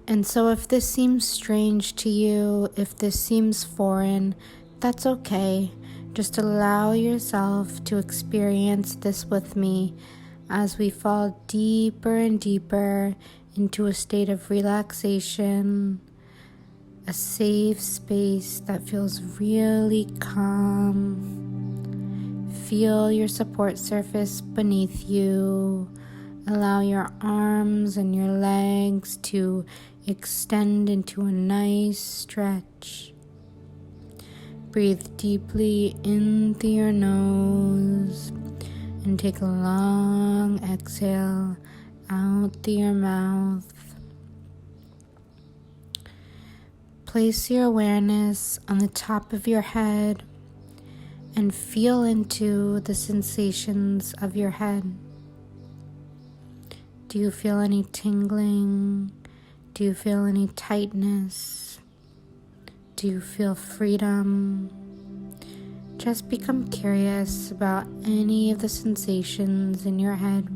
And so if this seems strange to you, if this seems foreign, that's okay. Just allow yourself to experience this with me as we fall deeper and deeper into a state of relaxation, a safe space that feels really calm. Feel your support surface beneath you. Allow your arms and your legs to extend into a nice stretch. Breathe deeply in through your nose and take a long exhale out through your mouth. Place your awareness on the top of your head and feel into the sensations of your head. Do you feel any tingling? Do you feel any tightness? Do you feel freedom? Just become curious about any of the sensations in your head.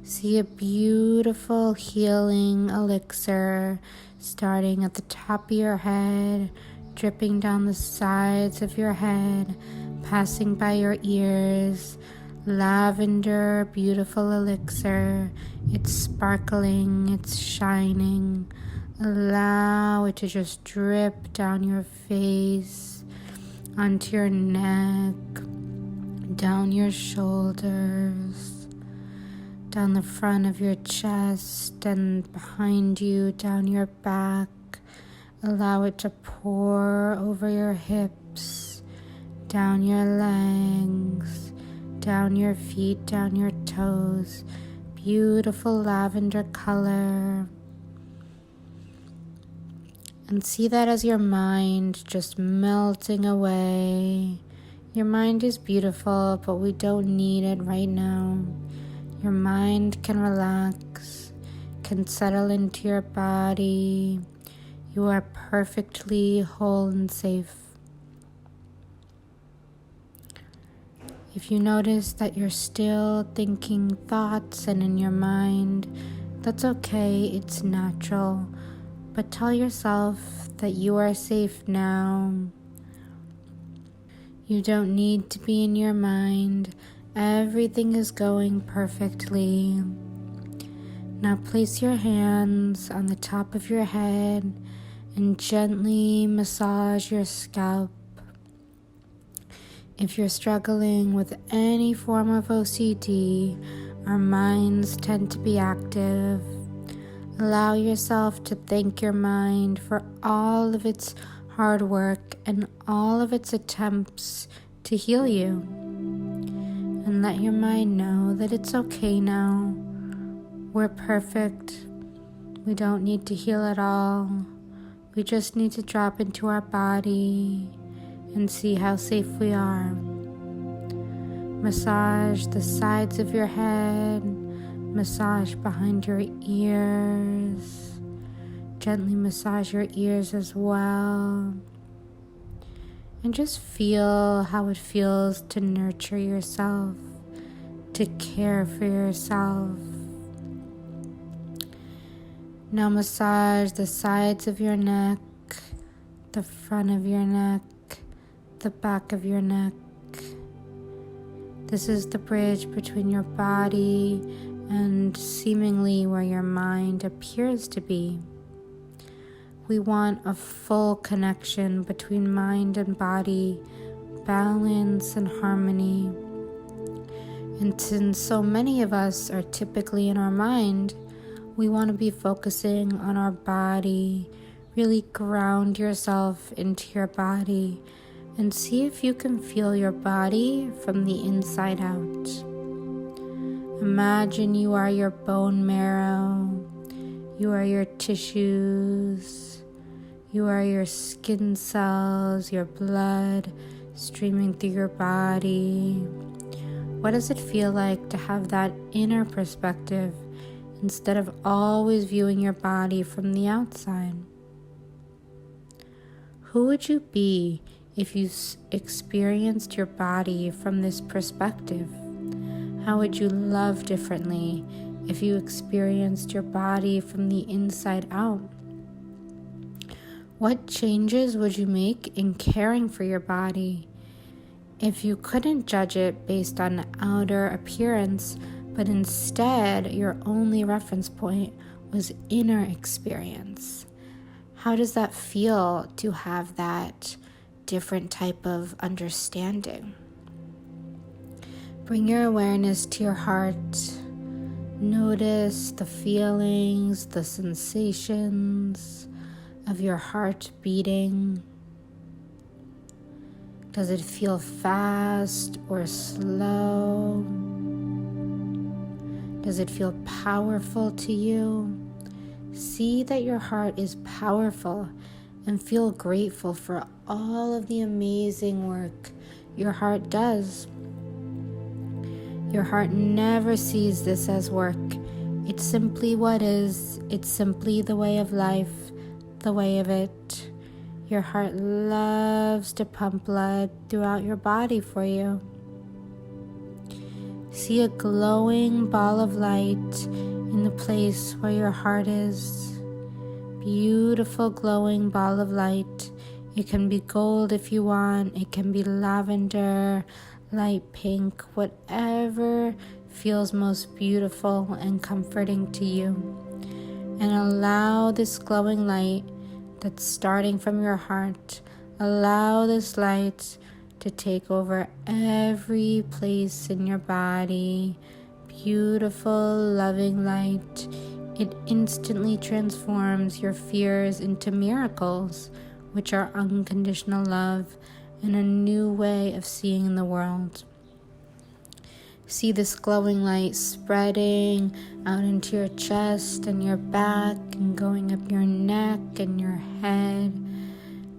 See a beautiful healing elixir starting at the top of your head, dripping down the sides of your head, passing by your ears, Lavender, beautiful elixir. It's sparkling, it's shining. Allow it to just drip down your face, onto your neck, down your shoulders, down the front of your chest and behind you, down your back. Allow it to pour over your hips, down your legs, down your feet, down your toes. Beautiful lavender color. And see that as your mind just melting away. Your mind is beautiful, but we don't need it right now. Your mind can relax, can settle into your body. You are perfectly whole and safe. If you notice that you're still thinking thoughts and in your mind, that's okay, it's natural. But tell yourself that you are safe now. You don't need to be in your mind. Everything is going perfectly. Now place your hands on the top of your head and gently massage your scalp. If you're struggling with any form of OCD, our minds tend to be active. Allow yourself to thank your mind for all of its hard work and all of its attempts to heal you. And let your mind know that it's okay now. We're perfect. We don't need to heal at all. We just need to drop into our body and see how safe we are. Massage the sides of your head. Massage behind your ears. Gently massage your ears as well. And just feel how it feels to nurture yourself, to care for yourself. Now massage the sides of your neck, the front of your neck, the back of your neck. This is the bridge between your body and seemingly where your mind appears to be. We want a full connection between mind and body, balance and harmony. And since so many of us are typically in our mind, we want to be focusing on our body. Really ground yourself into your body and see if you can feel your body from the inside out. Imagine you are your bone marrow, you are your tissues, you are your skin cells, your blood streaming through your body. What does it feel like to have that inner perspective instead of always viewing your body from the outside? Who would you be if you experienced your body from this perspective? How would you love differently if you experienced your body from the inside out? What changes would you make in caring for your body if you couldn't judge it based on outer appearance, but instead your only reference point was inner experience? How does that feel to have that different type of understanding? Bring your awareness to your heart. Notice the feelings, the sensations of your heart beating. Does it feel fast or slow? Does it feel powerful to you? See that your heart is powerful and feel grateful for all of the amazing work your heart does. Your heart never sees this as work. It's simply what is. It's simply the way of life, the way of it. Your heart loves to pump blood throughout your body for you. See a glowing ball of light in the place where your heart is. Beautiful glowing ball of light. It can be gold if you want. It can be lavender, light pink, whatever feels most beautiful and comforting to you. And allow this glowing light that's starting from your heart, allow this light to take over every place in your body. Beautiful, loving light. It instantly transforms your fears into miracles, which are unconditional love and a new way of seeing the world. See this glowing light spreading out into your chest and your back and going up your neck and your head.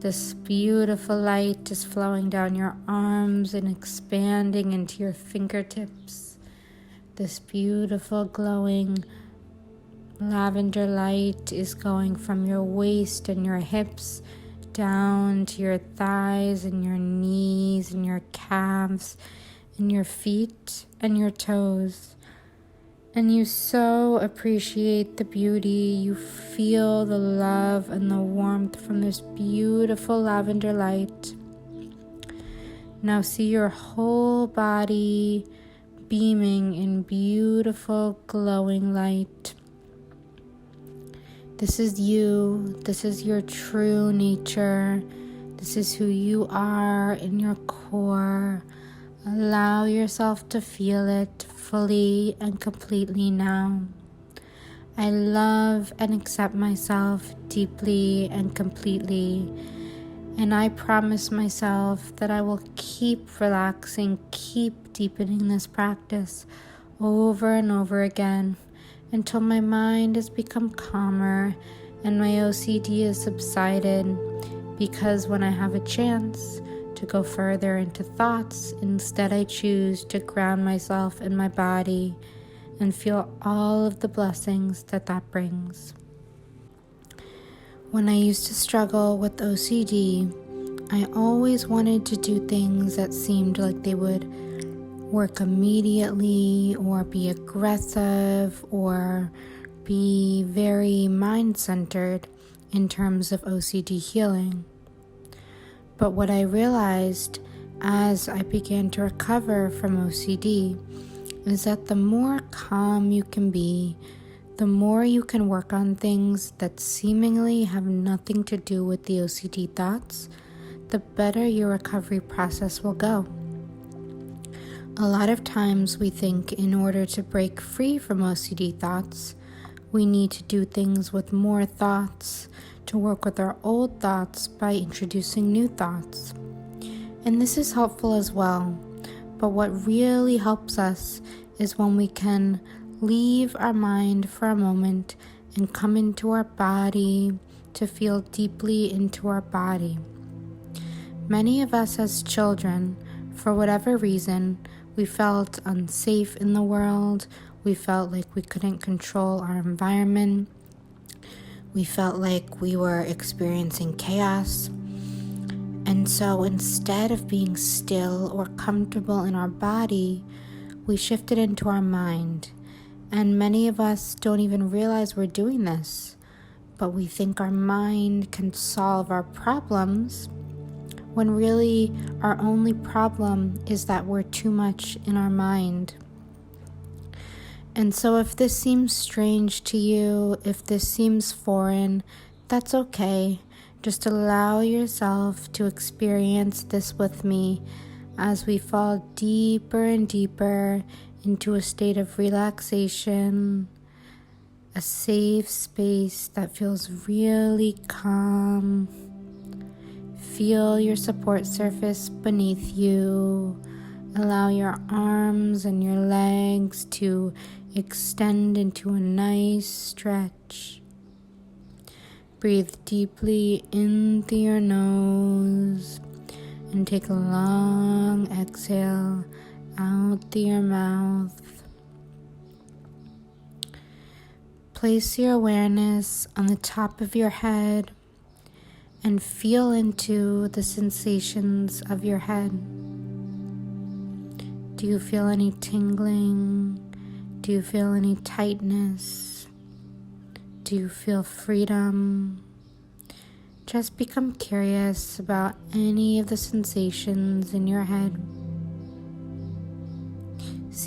This beautiful light is flowing down your arms and expanding into your fingertips. This beautiful glowing lavender light is going from your waist and your hips down to your thighs and your knees and your calves and your feet and your toes. And you so appreciate the beauty. You feel the love and the warmth from this beautiful lavender light. Now see your whole body beaming in beautiful glowing light. This is you. This is your true nature. This is who you are in your core. Allow yourself to feel it fully and completely now. I love and accept myself deeply and completely, and I promise myself that I will keep relaxing, keep deepening this practice over and over again until my mind has become calmer and my OCD has subsided, because when I have a chance to go further into thoughts, instead I choose to ground myself in my body and feel all of the blessings that brings. When I used to struggle with OCD, I always wanted to do things that seemed like they would work immediately or be aggressive or be very mind-centered in terms of OCD healing. But what I realized as I began to recover from OCD is that the more calm you can be, the more you can work on things that seemingly have nothing to do with the OCD thoughts, the better your recovery process will go. A lot of times we think in order to break free from OCD thoughts, we need to do things with more thoughts, to work with our old thoughts by introducing new thoughts. And this is helpful as well, but what really helps us is when we can leave our mind for a moment and come into our body to feel deeply into our body. Many of us as children, for whatever reason, we felt unsafe in the world. We felt like we couldn't control our environment. We felt like we were experiencing chaos. And so instead of being still or comfortable in our body, we shifted into our mind. And many of us don't even realize we're doing this, but we think our mind can solve our problems, when really our only problem is that we're too much in our mind. And so if this seems strange to you, if this seems foreign, that's okay. Just allow yourself to experience this with me as we fall deeper and deeper into a state of relaxation, a safe space that feels really calm. Feel your support surface beneath you. Allow your arms and your legs to extend into a nice stretch. Breathe deeply in through your nose and take a long exhale out through your mouth. Place your awareness on the top of your head and feel into the sensations of your head. Do you feel any tingling? Do you feel any tightness? Do you feel freedom? Just become curious about any of the sensations in your head.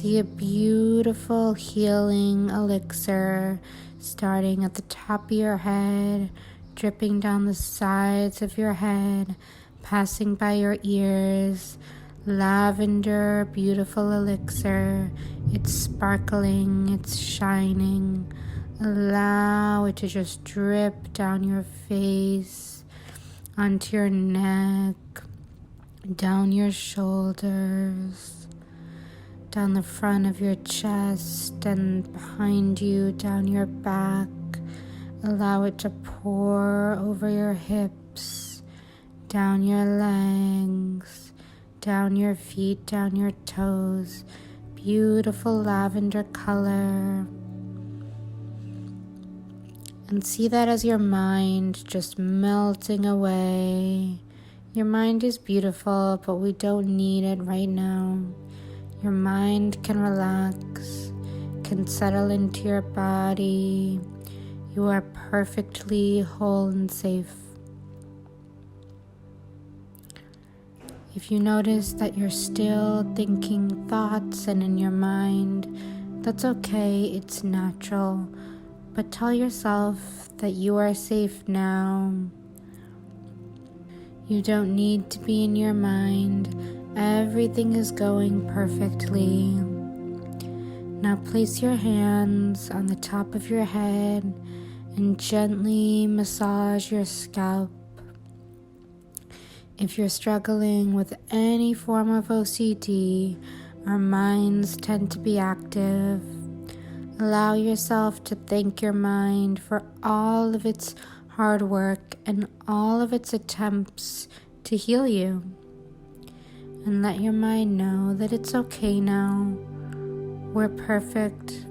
See a beautiful healing elixir starting at the top of your head, dripping down the sides of your head, passing by your ears. Lavender, beautiful elixir. It's sparkling, it's shining. Allow it to just drip down your face, onto your neck, down your shoulders, down the front of your chest and behind you, down your back. Allow it to pour over your hips, down your legs, down your feet, down your toes. Beautiful lavender color. And see that as your mind just melting away. Your mind is beautiful, but we don't need it right now. Your mind can relax, can settle into your body. You are perfectly whole and safe. If you notice that you're still thinking thoughts and in your mind, that's okay, it's natural. But tell yourself that you are safe now. You don't need to be in your mind. Everything is going perfectly. Now place your hands on the top of your head and gently massage your scalp. If you're struggling with any form of OCD, our minds tend to be active. Allow yourself to thank your mind for all of its hard work and all of its attempts to heal you. And let your mind know that it's okay now. We're perfect.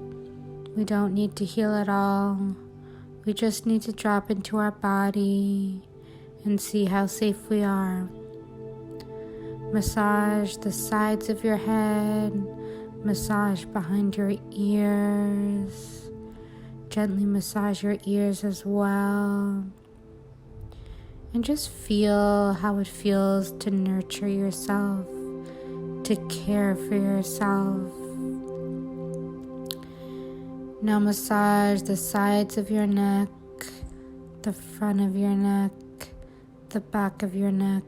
We don't need to heal at all. We just need to drop into our body and see how safe we are. Massage the sides of your head, massage behind your ears, gently massage your ears as well, and just feel how it feels to nurture yourself, to care for yourself. Now massage the sides of your neck, the front of your neck, the back of your neck.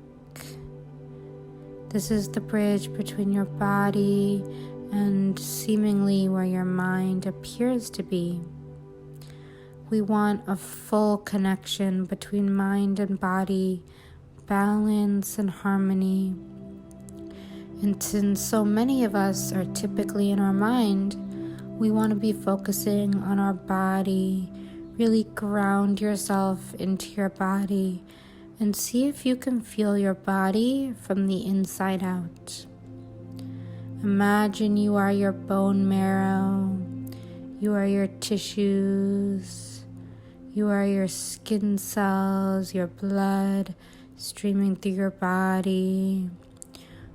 This is the bridge between your body and seemingly where your mind appears to be. We want a full connection between mind and body, balance and harmony. And since so many of us are typically in our mind, we want to be focusing on our body. Really ground yourself into your body and see if you can feel your body from the inside out. Imagine you are your bone marrow, you are your tissues, you are your skin cells, your blood streaming through your body.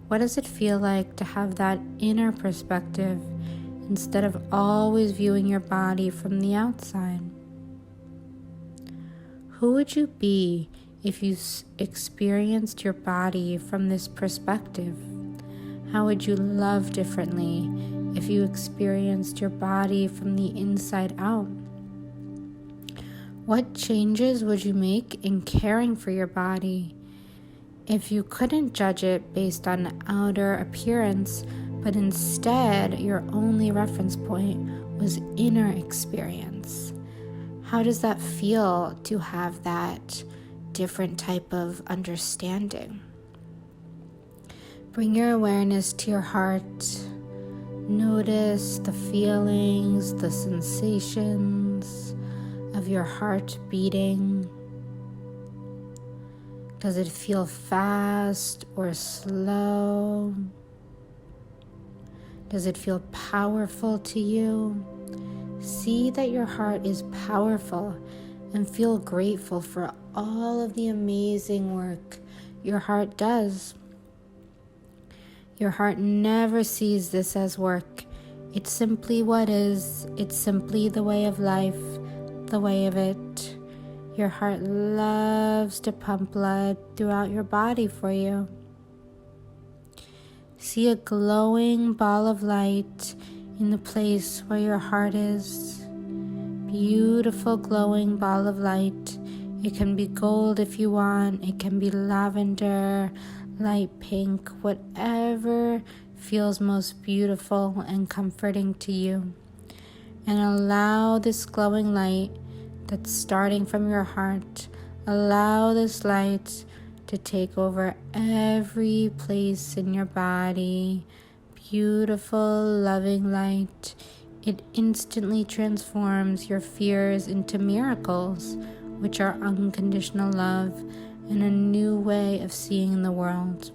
What does it feel like to have that inner perspective instead of always viewing your body from the outside? Who would you be if you experienced your body from this perspective? How would you love differently if you experienced your body from the inside out? What changes would you make in caring for your body if you couldn't judge it based on outer appearance, but instead your only reference point was inner experience? How does that feel to have that different type of understanding? Bring your awareness to your heart. Notice the feelings, the sensations of your heart beating. Does it feel fast or slow? Does it feel powerful to you? See that your heart is powerful and feel grateful for all of the amazing work your heart does. Your heart never sees this as work. It's simply what is. It's simply the way of life, the way of it. Your heart loves to pump blood throughout your body for you. See a glowing ball of light in the place where your heart is. Beautiful glowing ball of light. It can be gold if you want. It can be lavender, light pink, whatever feels most beautiful and comforting to you. And allow this glowing light that's starting from your heart, allow this light to take over every place in your body. Beautiful, loving light. It instantly transforms your fears into miracles, which are unconditional love and a new way of seeing the world.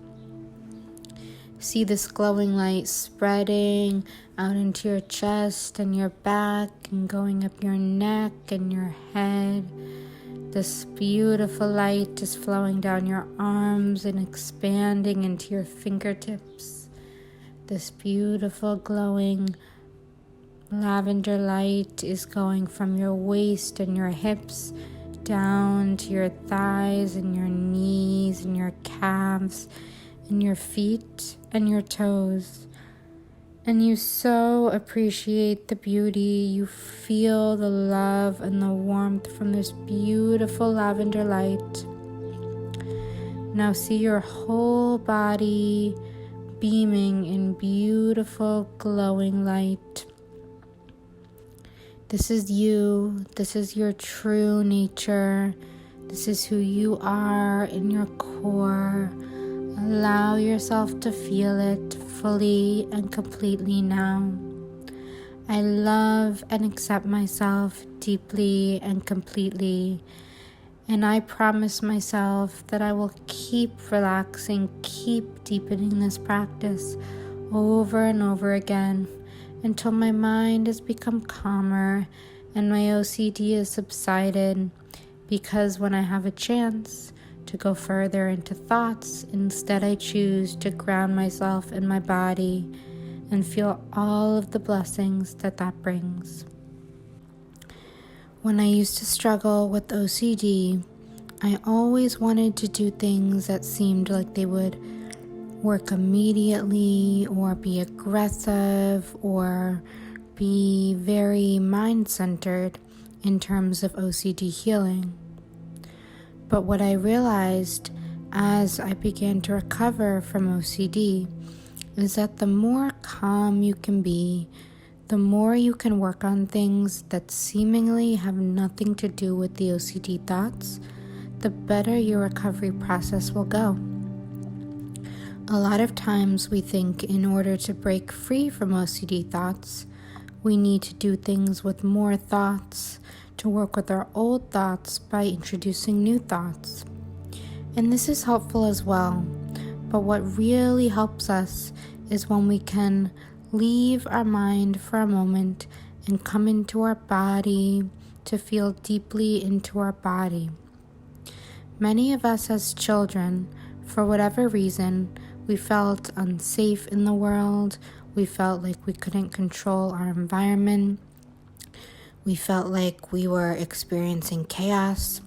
See this glowing light spreading out into your chest and your back and going up your neck and your head. This beautiful light is flowing down your arms and expanding into your fingertips. This beautiful glowing lavender light is going from your waist and your hips down to your thighs and your knees and your calves and your feet and your toes. And you so appreciate the beauty. You feel the love and the warmth from this beautiful lavender light. Now see your whole body beaming in beautiful glowing light. This is you. This is your true nature. This is who you are in your core. Allow yourself to feel it fully and completely now. I love and accept myself deeply and completely, and I promise myself that I will keep relaxing, keep deepening this practice over and over again until my mind has become calmer and my OCD has subsided, because when I have a chance to go further into thoughts, instead I choose to ground myself in my body and feel all of the blessings that brings. When I used to struggle with OCD, I always wanted to do things that seemed like they would work immediately or be aggressive or be very mind-centered in terms of OCD healing. But what I realized as I began to recover from OCD is that the more calm you can be, the more you can work on things that seemingly have nothing to do with the OCD thoughts, the better your recovery process will go. A lot of times we think in order to break free from OCD thoughts, we need to do things with more thoughts, to work with our old thoughts by introducing new thoughts. And this is helpful as well, but what really helps us is when we can leave our mind for a moment and come into our body to feel deeply into our body. Many of us as children, for whatever reason, we felt unsafe in the world. We felt like we couldn't control our environment. We felt like we were experiencing chaos.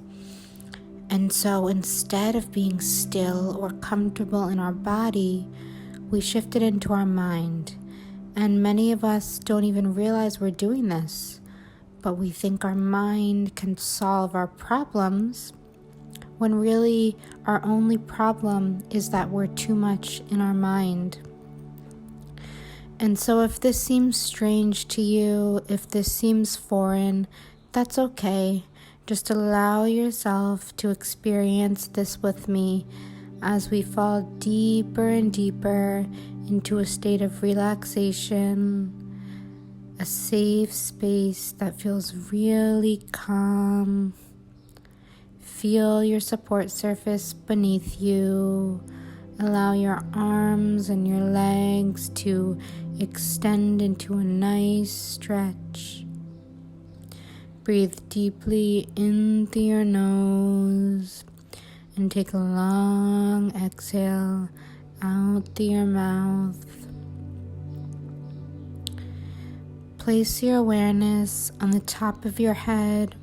And so instead of being still or comfortable in our body, we shifted into our mind. And many of us don't even realize we're doing this, but we think our mind can solve our problems, when really our only problem is that we're too much in our mind. And so if this seems strange to you, if this seems foreign, that's okay. Just allow yourself to experience this with me as we fall deeper and deeper into a state of relaxation, a safe space that feels really calm. Feel your support surface beneath you. Allow your arms and your legs to extend into a nice stretch. Breathe deeply in through your nose and take a long exhale out through your mouth. Place your awareness on the top of your head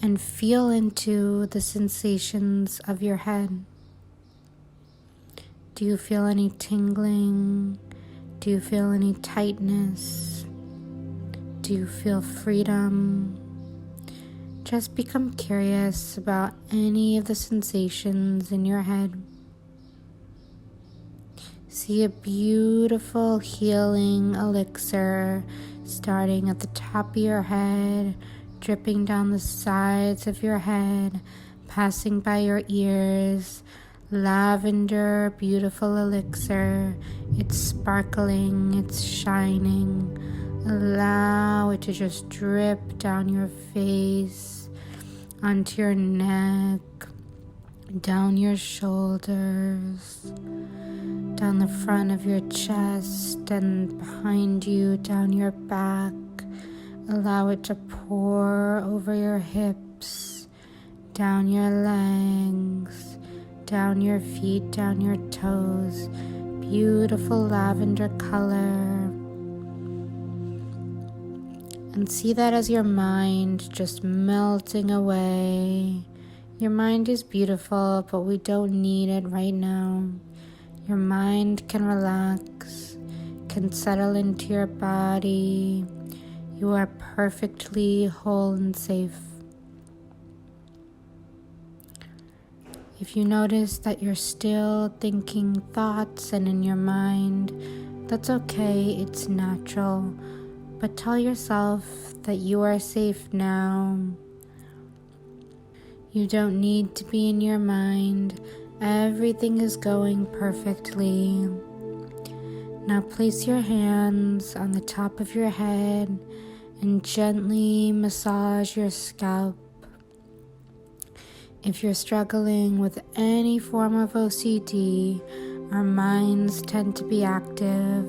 and feel into the sensations of your head. Do you feel any tingling? Do you feel any tightness? Do you feel freedom? Just become curious about any of the sensations in your head. See a beautiful healing elixir starting at the top of your head, dripping down the sides of your head, passing by your ears. Lavender, beautiful elixir. It's sparkling, it's shining. Allow it to just drip down your face, onto your neck, down your shoulders, down the front of your chest and behind you, down your back. Allow it to pour over your hips, down your legs, down your feet, down your toes. Beautiful lavender color. And see that as your mind just melting away. Your mind is beautiful, but we don't need it right now. Your mind can relax, can settle into your body. You are perfectly whole and safe. If you notice that you're still thinking thoughts and in your mind, that's okay, it's natural. But tell yourself that you are safe now. You don't need to be in your mind. Everything is going perfectly. Now place your hands on the top of your head and gently massage your scalp. If you're struggling with any form of OCD, our minds tend to be active.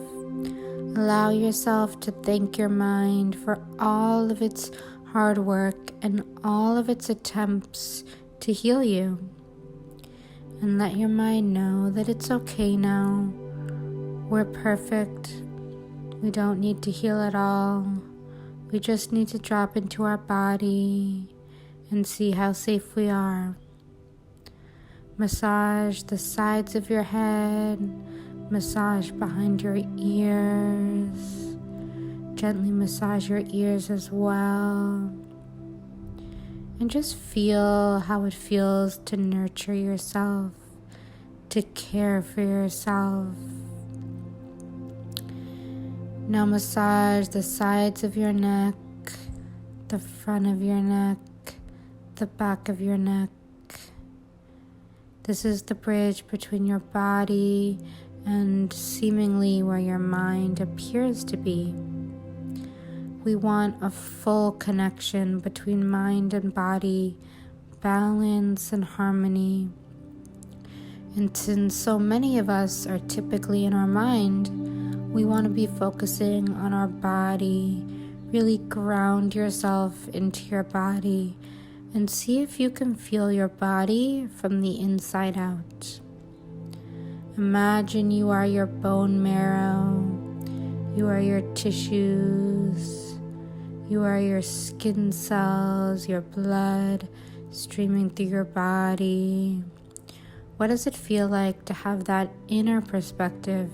Allow yourself to thank your mind for all of its hard work and all of its attempts to heal you. And let your mind know that it's okay now. We're perfect. We don't need to heal at all. We just need to drop into our body and see how safe we are. Massage the sides of your head. Massage behind your ears. Gently massage your ears as well. And just feel how it feels to nurture yourself, to care for yourself. Now massage the sides of your neck, the front of your neck, the back of your neck. This is the bridge between your body and seemingly where your mind appears to be. We want a full connection between mind and body, balance and harmony. And since so many of us are typically in our mind, we want to be focusing on our body. Really ground yourself into your body and see if you can feel your body from the inside out. Imagine you are your bone marrow, you are your tissues, you are your skin cells, your blood streaming through your body. What does it feel like to have that inner perspective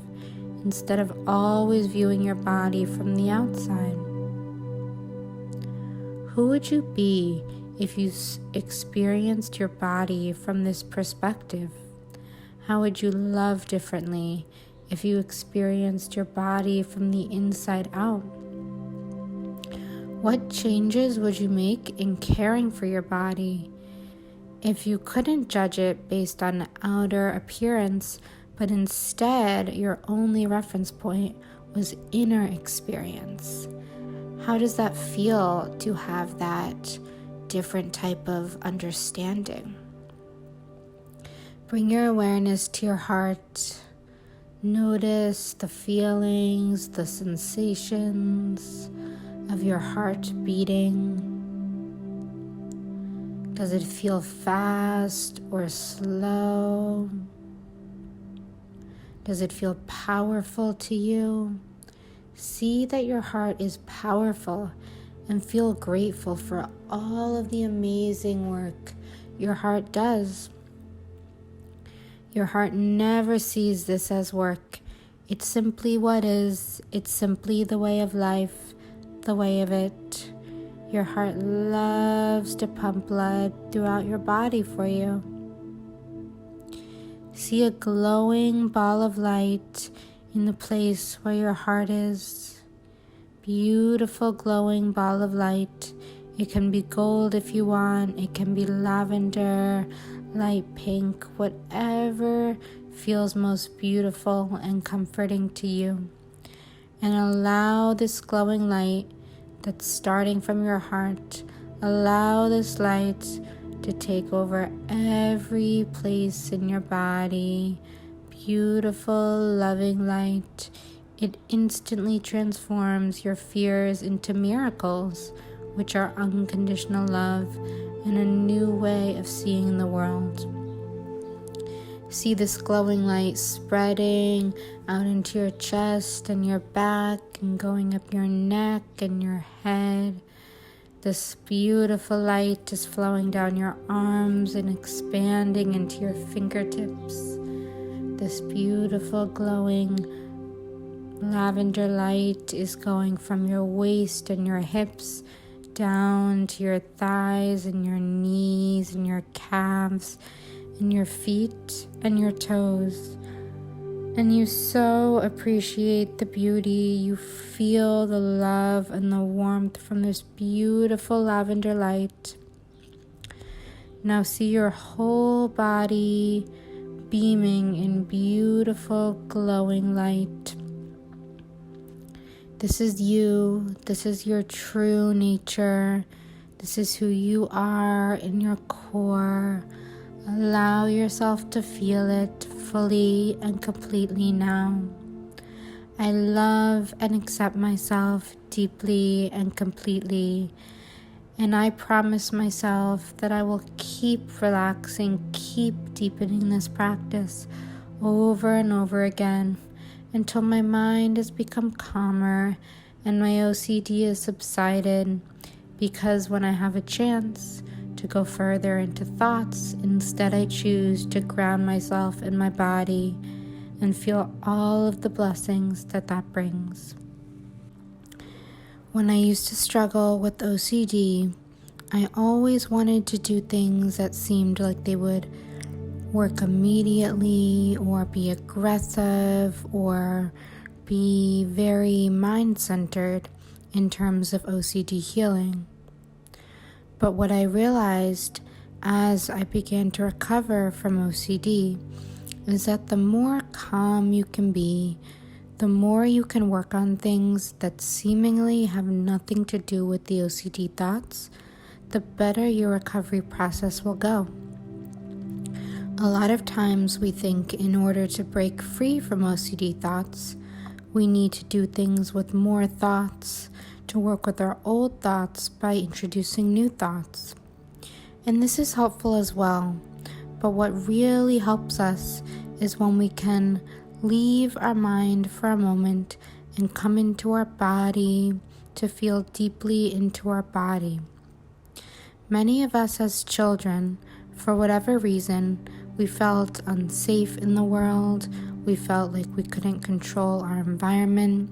instead of always viewing your body from the outside? Who would you be if you experienced your body from this perspective? How would you love differently if you experienced your body from the inside out? What changes would you make in caring for your body if you couldn't judge it based on outer appearance, but instead your only reference point was inner experience? How does that feel to have that different type of understanding? Bring your awareness to your heart. Notice the feelings, the sensations of your heart beating. Does it feel fast or slow? Does it feel powerful to you? See that your heart is powerful and feel grateful for all of the amazing work your heart does. Your heart never sees this as work. It's simply what is. It's simply the way of life, the way of it. Your heart loves to pump blood throughout your body for you. See a glowing ball of light in the place where your heart is. Beautiful glowing ball of light. It can be gold if you want. It can be lavender, light pink, whatever feels most beautiful and comforting to you. And allow this glowing light that's starting from your heart, allow this light to take over every place in your body. Beautiful, loving light. It instantly transforms your fears into miracles, which are unconditional love and a new way of seeing the world. See this glowing light spreading out into your chest and your back and going up your neck and your head. This beautiful light is flowing down your arms and expanding into your fingertips. This beautiful glowing lavender light is going from your waist and your hips down to your thighs and your knees and your calves and your feet and your toes. And you so appreciate the beauty. You feel the love and the warmth from this beautiful lavender light. Now see your whole body beaming in beautiful glowing light. This is you. This is your true nature. This is who you are in your core. Allow yourself to feel it fully and completely now. I love and accept myself deeply and completely. And I promise myself that I will keep relaxing, keep deepening this practice over and over again until my mind has become calmer and my OCD has subsided, because when I have a chance to go further into thoughts, instead I choose to ground myself in my body and feel all of the blessings that brings. When I used to struggle with OCD, I always wanted to do things that seemed like they would work immediately or be aggressive or be very mind-centered in terms of OCD healing. But what I realized as I began to recover from OCD is that the more calm you can be, the more you can work on things that seemingly have nothing to do with the OCD thoughts, the better your recovery process will go. A lot of times we think in order to break free from OCD thoughts, we need to do things with more thoughts, to work with our old thoughts by introducing new thoughts. And this is helpful as well, but what really helps us is when we can leave our mind for a moment and come into our body to feel deeply into our body. Many of us as children, for whatever reason, we felt unsafe in the world. We felt like we couldn't control our environment.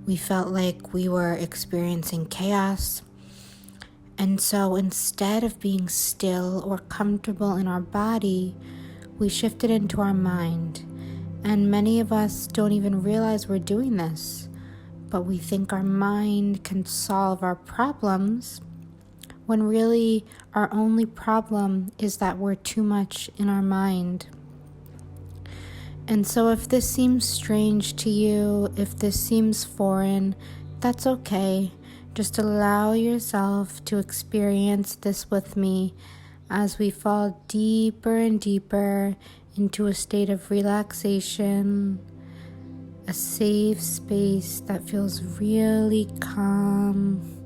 We felt like we were experiencing chaos. And so instead of being still or comfortable in our body, we shifted into our mind. And many of us don't even realize we're doing this, but we think our mind can solve our problems, when really our only problem is that we're too much in our mind. And so if this seems strange to you, if this seems foreign, that's okay. Just allow yourself to experience this with me as we fall deeper and deeper into a state of relaxation, a safe space that feels really calm.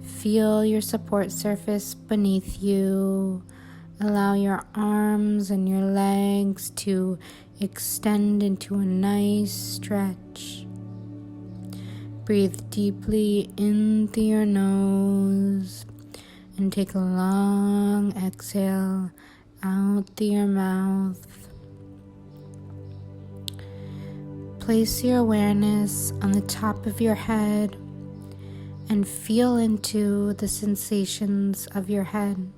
Feel your support surface beneath you. Allow your arms and your legs to extend into a nice stretch. Breathe deeply in through your nose and take a long exhale out out through your mouth. Place your awareness on the top of your head and feel into the sensations of your head.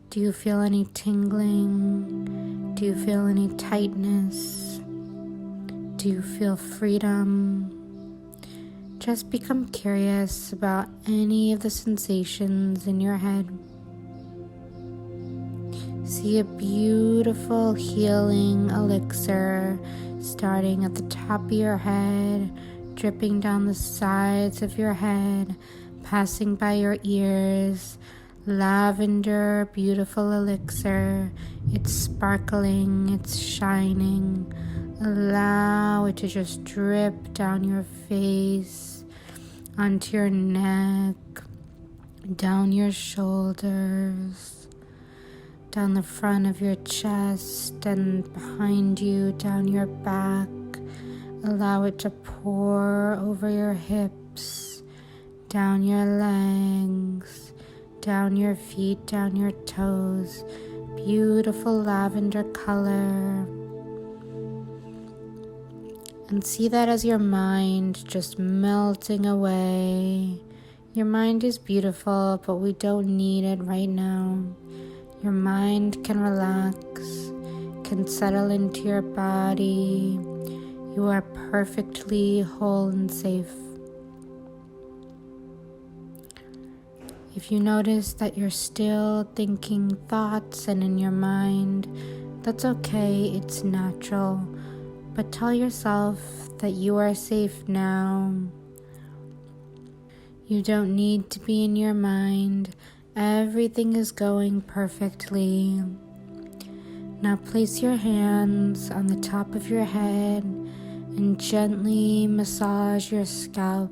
Do you feel any tingling? Do you feel any tightness? Do you feel freedom? Just become curious about any of the sensations in your head. See a beautiful healing elixir starting at the top of your head, dripping down the sides of your head, passing by your ears. Lavender, beautiful elixir. It's sparkling, it's shining. Allow it to just drip down your face, onto your neck, down your shoulders, down the front of your chest and behind you, down your back. Allow it to pour over your hips, down your legs, down your feet, down your toes. Beautiful lavender color. And see that as your mind just melting away. Your mind is beautiful, but we don't need it right now. Your mind can relax, can settle into your body. You are perfectly whole and safe. If you notice that you're still thinking thoughts and in your mind, that's okay, it's natural. But tell yourself that you are safe now. You don't need to be in your mind. Everything is going perfectly. Now place your hands on the top of your head and gently massage your scalp.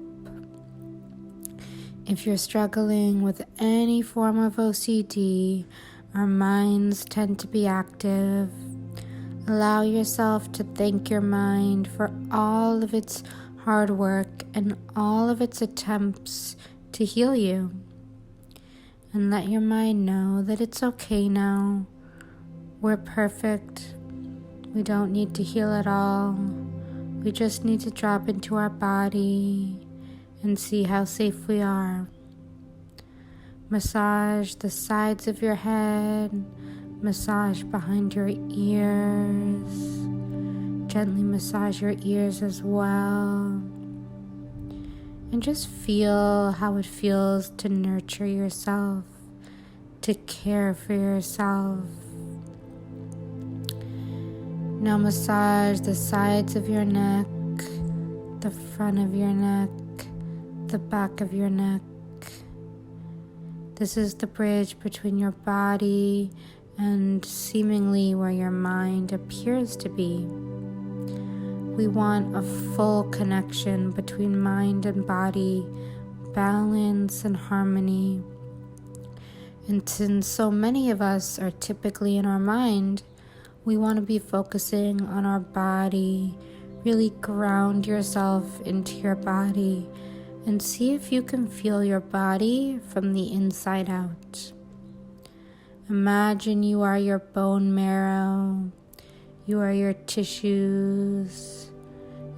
If you're struggling with any form of OCD, our minds tend to be active. Allow yourself to thank your mind for all of its hard work and all of its attempts to heal you. And let your mind know that it's okay now. We're perfect. We don't need to heal at all. We just need to drop into our body and see how safe we are. Massage the sides of your head. Massage behind your ears. Gently massage your ears as well. And just feel how it feels to nurture yourself, to care for yourself. Now massage the sides of your neck, the front of your neck, the back of your neck. This is the bridge between your body and seemingly where your mind appears to be. We want a full connection between mind and body, balance and harmony. And since so many of us are typically in our mind, we want to be focusing on our body. Really ground yourself into your body and see if you can feel your body from the inside out. Imagine you are your bone marrow, you are your tissues,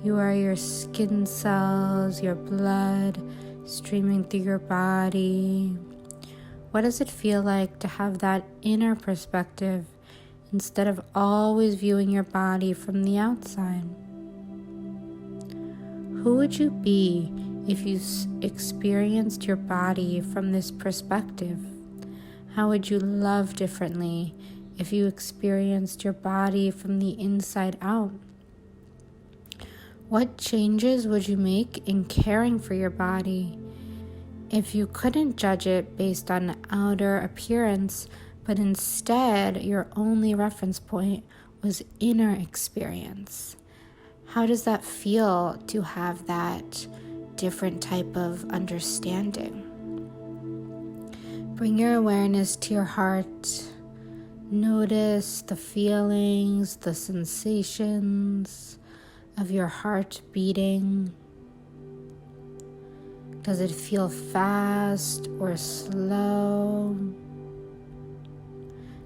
you are your skin cells, your blood streaming through your body. What does it feel like to have that inner perspective instead of always viewing your body from the outside? Who would you be if you experienced your body from this perspective? How would you love differently if you experienced your body from the inside out? What changes would you make in caring for your body if you couldn't judge it based on outer appearance, but instead your only reference point was inner experience? How does that feel to have that different type of understanding? Bring your awareness to your heart. Notice the feelings, the sensations of your heart beating. Does it feel fast or slow?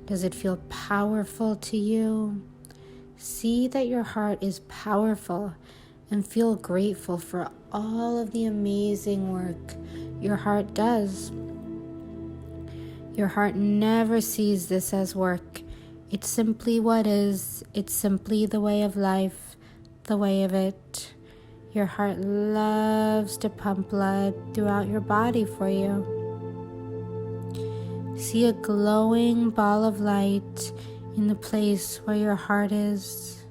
Does it feel powerful to you? See that your heart is powerful and feel grateful for all of the amazing work your heart does. Your heart never sees this as work. It's simply what is. It's simply the way of life, the way of it. Your heart loves to pump blood throughout your body for you. See a glowing ball of light in the place where your heart is.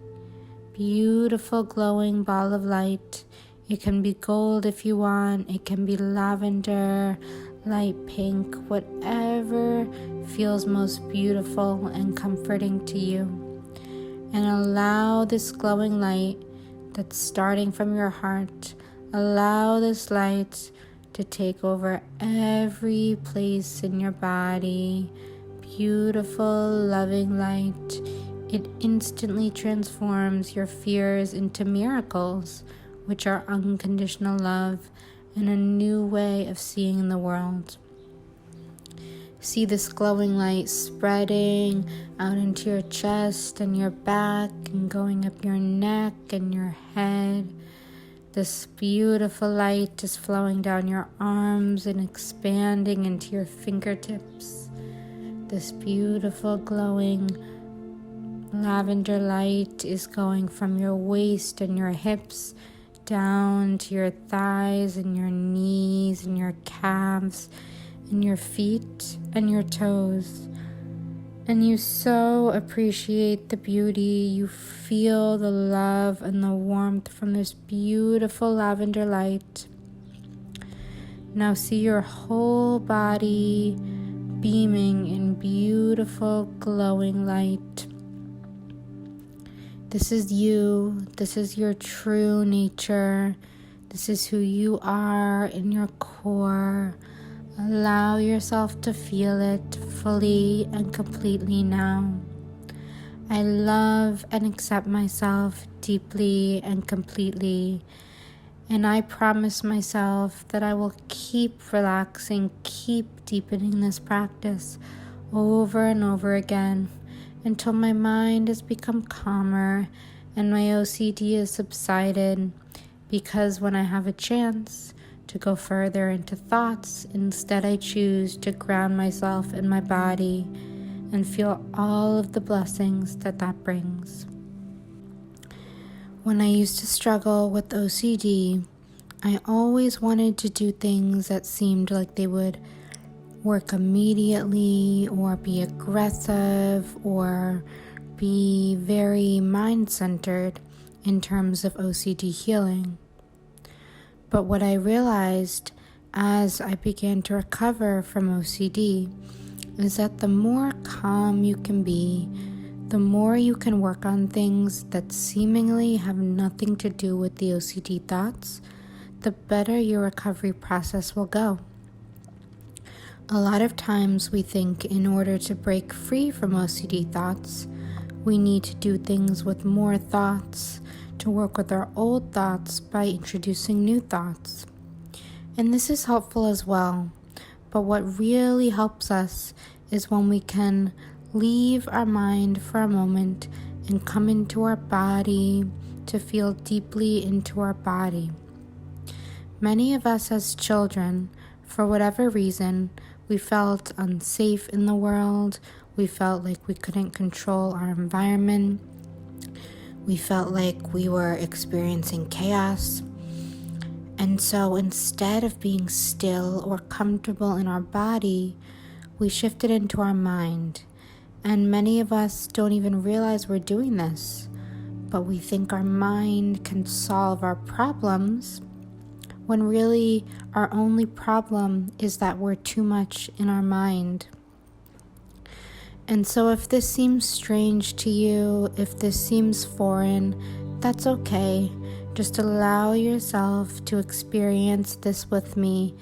Beautiful glowing ball of light. It can be gold if you want. It can be lavender, light pink, whatever feels most beautiful and comforting to you. And allow this glowing light that's starting from your heart, allow this light to take over every place in your body. Beautiful, loving light. It instantly transforms your fears into miracles, which are unconditional love and a new way of seeing the world. See this glowing light spreading out into your chest and your back and going up your neck and your head. This beautiful light is flowing down your arms and expanding into your fingertips. This beautiful glowing lavender light is going from your waist and your hips down to your thighs and your knees and your calves and your feet and your toes. And you so appreciate the beauty. You feel the love and the warmth from this beautiful lavender light. Now see your whole body beaming in beautiful glowing light. This is you. This is your true nature. This is who you are in your core. Allow yourself to feel it fully and completely now. I love and accept myself deeply and completely. And I promise myself that I will keep relaxing, keep deepening this practice over and over again until my mind has become calmer and my OCD has subsided, because when I have a chance to go further into thoughts, instead I choose to ground myself in my body and feel all of the blessings that brings. When I used to struggle with OCD, I always wanted to do things that seemed like they would work immediately or be aggressive or be very mind-centered in terms of OCD healing. But what I realized as I began to recover from OCD is that the more calm you can be, the more you can work on things that seemingly have nothing to do with the OCD thoughts, the better your recovery process will go. A lot of times we think in order to break free from OCD thoughts, we need to do things with more thoughts, to work with our old thoughts by introducing new thoughts. And this is helpful as well, but what really helps us is when we can leave our mind for a moment and come into our body to feel deeply into our body. Many of us as children, for whatever reason, we felt unsafe in the world. We felt like we couldn't control our environment. We felt like we were experiencing chaos. And so instead of being still or comfortable in our body, we shifted into our mind. And many of us don't even realize we're doing this, but we think our mind can solve our problems, when really our only problem is that we're too much in our mind. And so if this seems strange to you, if this seems foreign, that's okay. Just allow yourself to experience this with me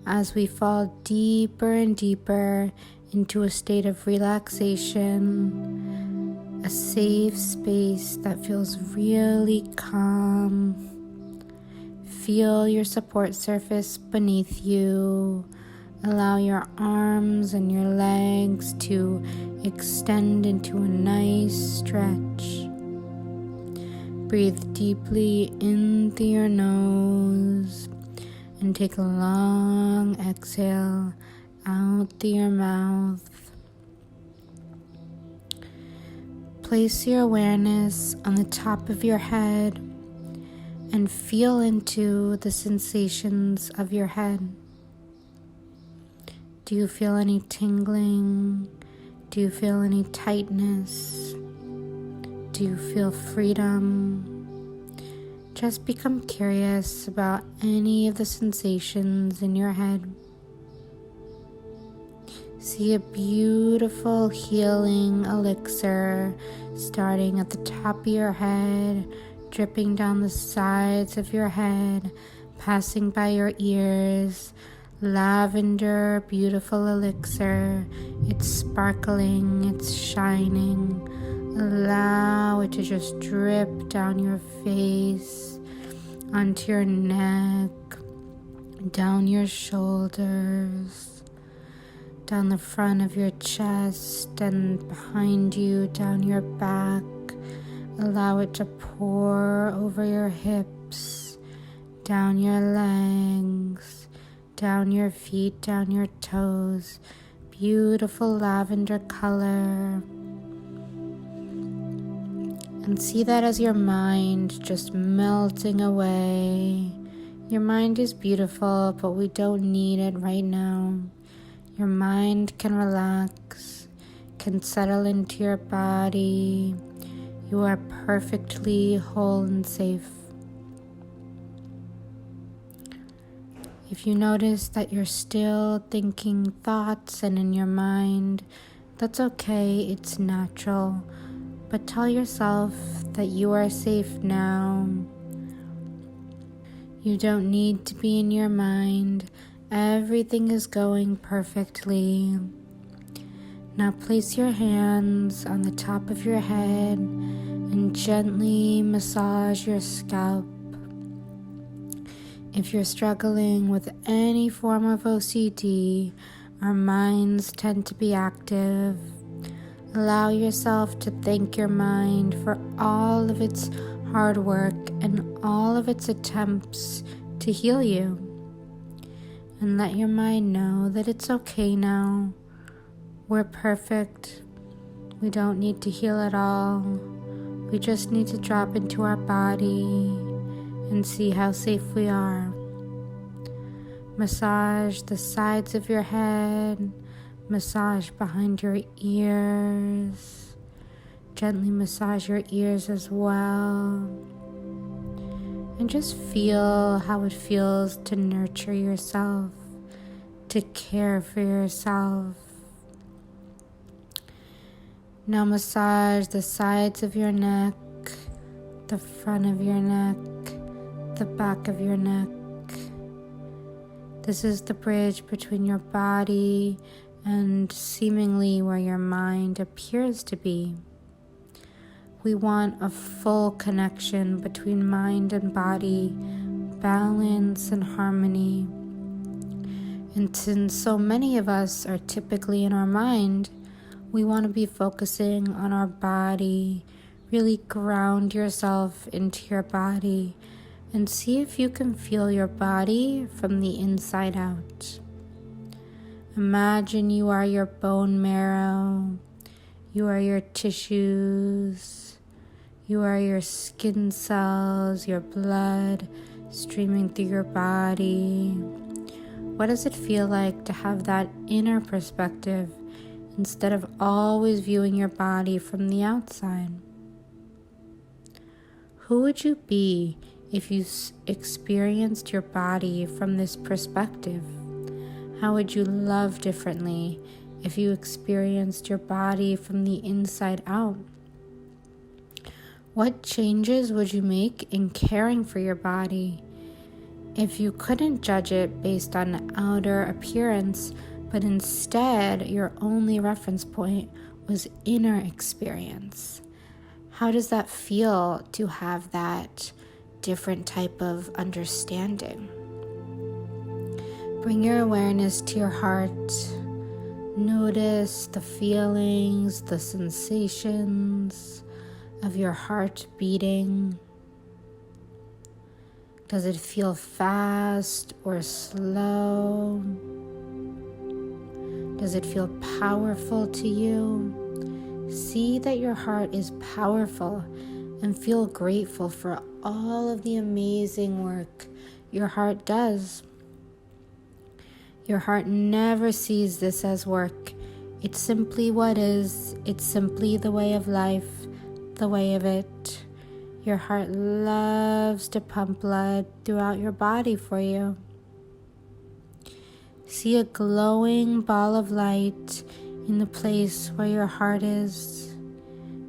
as we fall deeper and deeper into a state of relaxation, a safe space that feels really calm. Feel your support surface beneath you, Allow your arms and your legs to extend into a nice stretch. Breathe deeply in through your nose and take a long exhale out through your mouth. Place your awareness on the top of your head and feel into the sensations of your head. Do you feel any tingling? Do you feel any tightness? Do you feel freedom? Just become curious about any of the sensations in your head. See a beautiful healing elixir starting at the top of your head, dripping down the sides of your head, passing by your ears. Lavender, beautiful elixir. It's sparkling, it's shining. Allow it to just drip down your face, onto your neck, down your shoulders, down the front of your chest and behind you, down your back. Allow it to pour over your hips, down your legs, down your feet, down your toes. Beautiful lavender color. And see that as your mind just melting away. Your mind is beautiful, but we don't need it right now. Your mind can relax, can settle into your body. You are perfectly whole and safe. If you notice that you're still thinking thoughts and in your mind, that's okay, it's natural. But tell yourself that you are safe now. You don't need to be in your mind. Everything is going perfectly. Now place your hands on the top of your head and gently massage your scalp. If you're struggling with any form of OCD, our minds tend to be active. Allow yourself to thank your mind for all of its hard work and all of its attempts to heal you. And let your mind know that it's okay now. We're perfect. We don't need to heal at all. We just need to drop into our body and see how safe we are. Massage the sides of your head. Massage behind your ears. Gently massage your ears as well. And just feel how it feels to nurture yourself, to care for yourself. Now massage the sides of your neck, the front of your neck, the back of your neck. This is the bridge between your body and seemingly where your mind appears to be. We want a full connection between mind and body, balance and harmony. And since so many of us are typically in our mind, we want to be focusing on our body. Really ground yourself into your body and see if you can feel your body from the inside out. Imagine you are your bone marrow, you are your tissues, you are your skin cells, your blood streaming through your body. What does it feel like to have that inner perspective instead of always viewing your body from the outside? Who would you be if you experienced your body from this perspective? How would you love differently if you experienced your body from the inside out? What changes would you make in caring for your body if you couldn't judge it based on outer appearance, but instead your only reference point was inner experience? How does that feel to have that different type of understanding? Bring your awareness to your heart. Notice the feelings, the sensations of your heart beating. Does it feel fast or slow? Does it feel powerful to you? See that your heart is powerful and feel grateful for all of the amazing work your heart does. Your heart never sees this as work. It's simply what is. It's simply the way of life, the way of it. Your heart loves to pump blood throughout your body for you. See a glowing ball of light in the place where your heart is.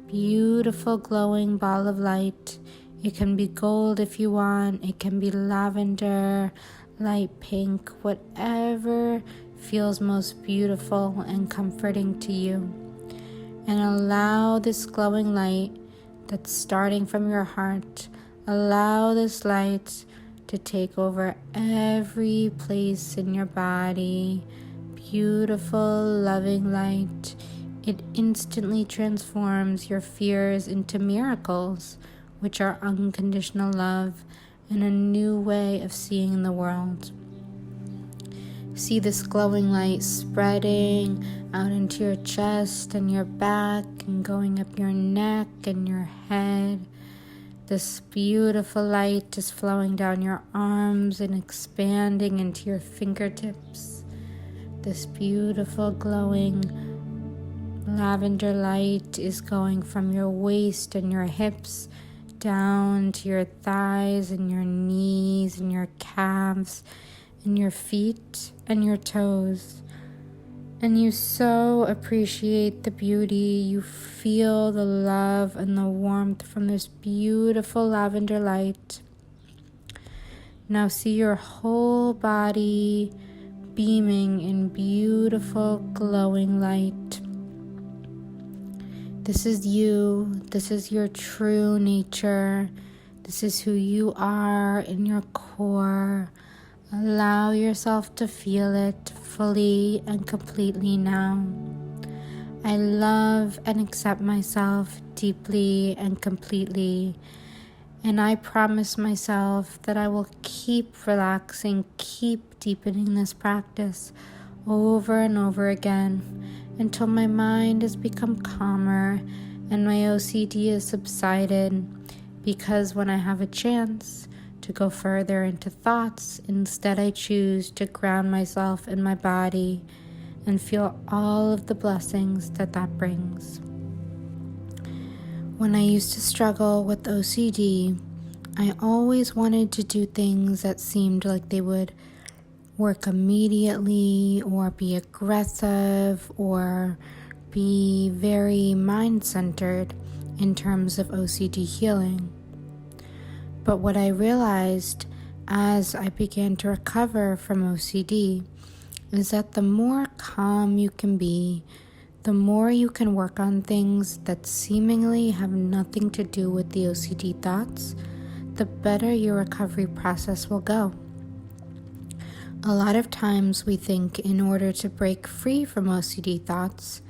Beautiful glowing ball of light. It can be gold if you want. It can be lavender, light pink, whatever feels most beautiful and comforting to you. And allow this glowing light that's starting from your heart, allow this light to take over every place in your body. Beautiful, loving light. It instantly transforms your fears into miracles, which are unconditional love and a new way of seeing the world. See this glowing light spreading out into your chest and your back and going up your neck and your head. This beautiful light is flowing down your arms and expanding into your fingertips. This beautiful glowing lavender light is going from your waist and your hips down to your thighs and your knees and your calves and your feet and your toes. And you so appreciate the beauty. You feel the love and the warmth from this beautiful lavender light. Now see your whole body beaming in beautiful glowing light. This is you. This is your true nature. This is who you are in your core. Allow yourself to feel it fully and completely now. I love and accept myself deeply and completely. And I promise myself that I will keep relaxing, keep deepening this practice over and over again until my mind has become calmer and my OCD has subsided, because when I have a chance to go further into thoughts, instead I choose to ground myself in my body and feel all of the blessings that brings. When I used to struggle with OCD, I always wanted to do things that seemed like they would work immediately or be aggressive or be very mind-centered in terms of OCD healing. But what I realized as I began to recover from OCD is that the more calm you can be, the more you can work on things that seemingly have nothing to do with the OCD thoughts, the better your recovery process will go. A lot of times we think in order to break free from OCD thoughts,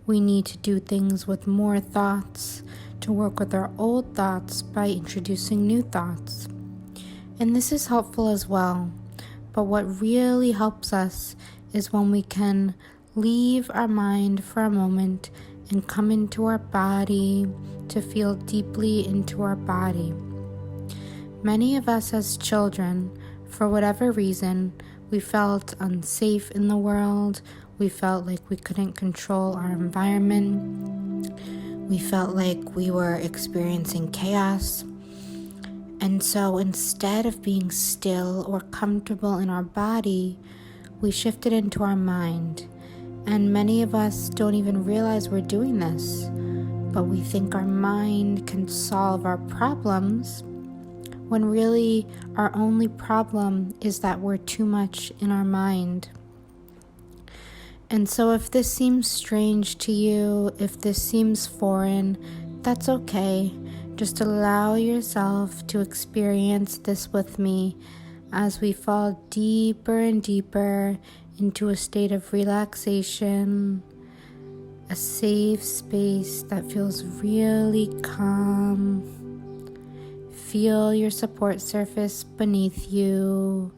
we need to do things with more thoughts, to work with our old thoughts by introducing new thoughts. And this is helpful as well, but what really helps us is when we can leave our mind for a moment and come into our body, to feel deeply into our body. Many of us as children, for whatever reason, we felt unsafe in the world. We felt like we couldn't control our environment. We felt like we were experiencing chaos. And so instead of being still or comfortable in our body, we shifted into our mind. And many of us don't even realize we're doing this, but we think our mind can solve our problems, when really our only problem is that we're too much in our mind. And so if this seems strange to you, if this seems foreign, that's okay. Just allow yourself to experience this with me as we fall deeper and deeper into a state of relaxation, a safe space that feels really calm. Feel your support surface beneath you.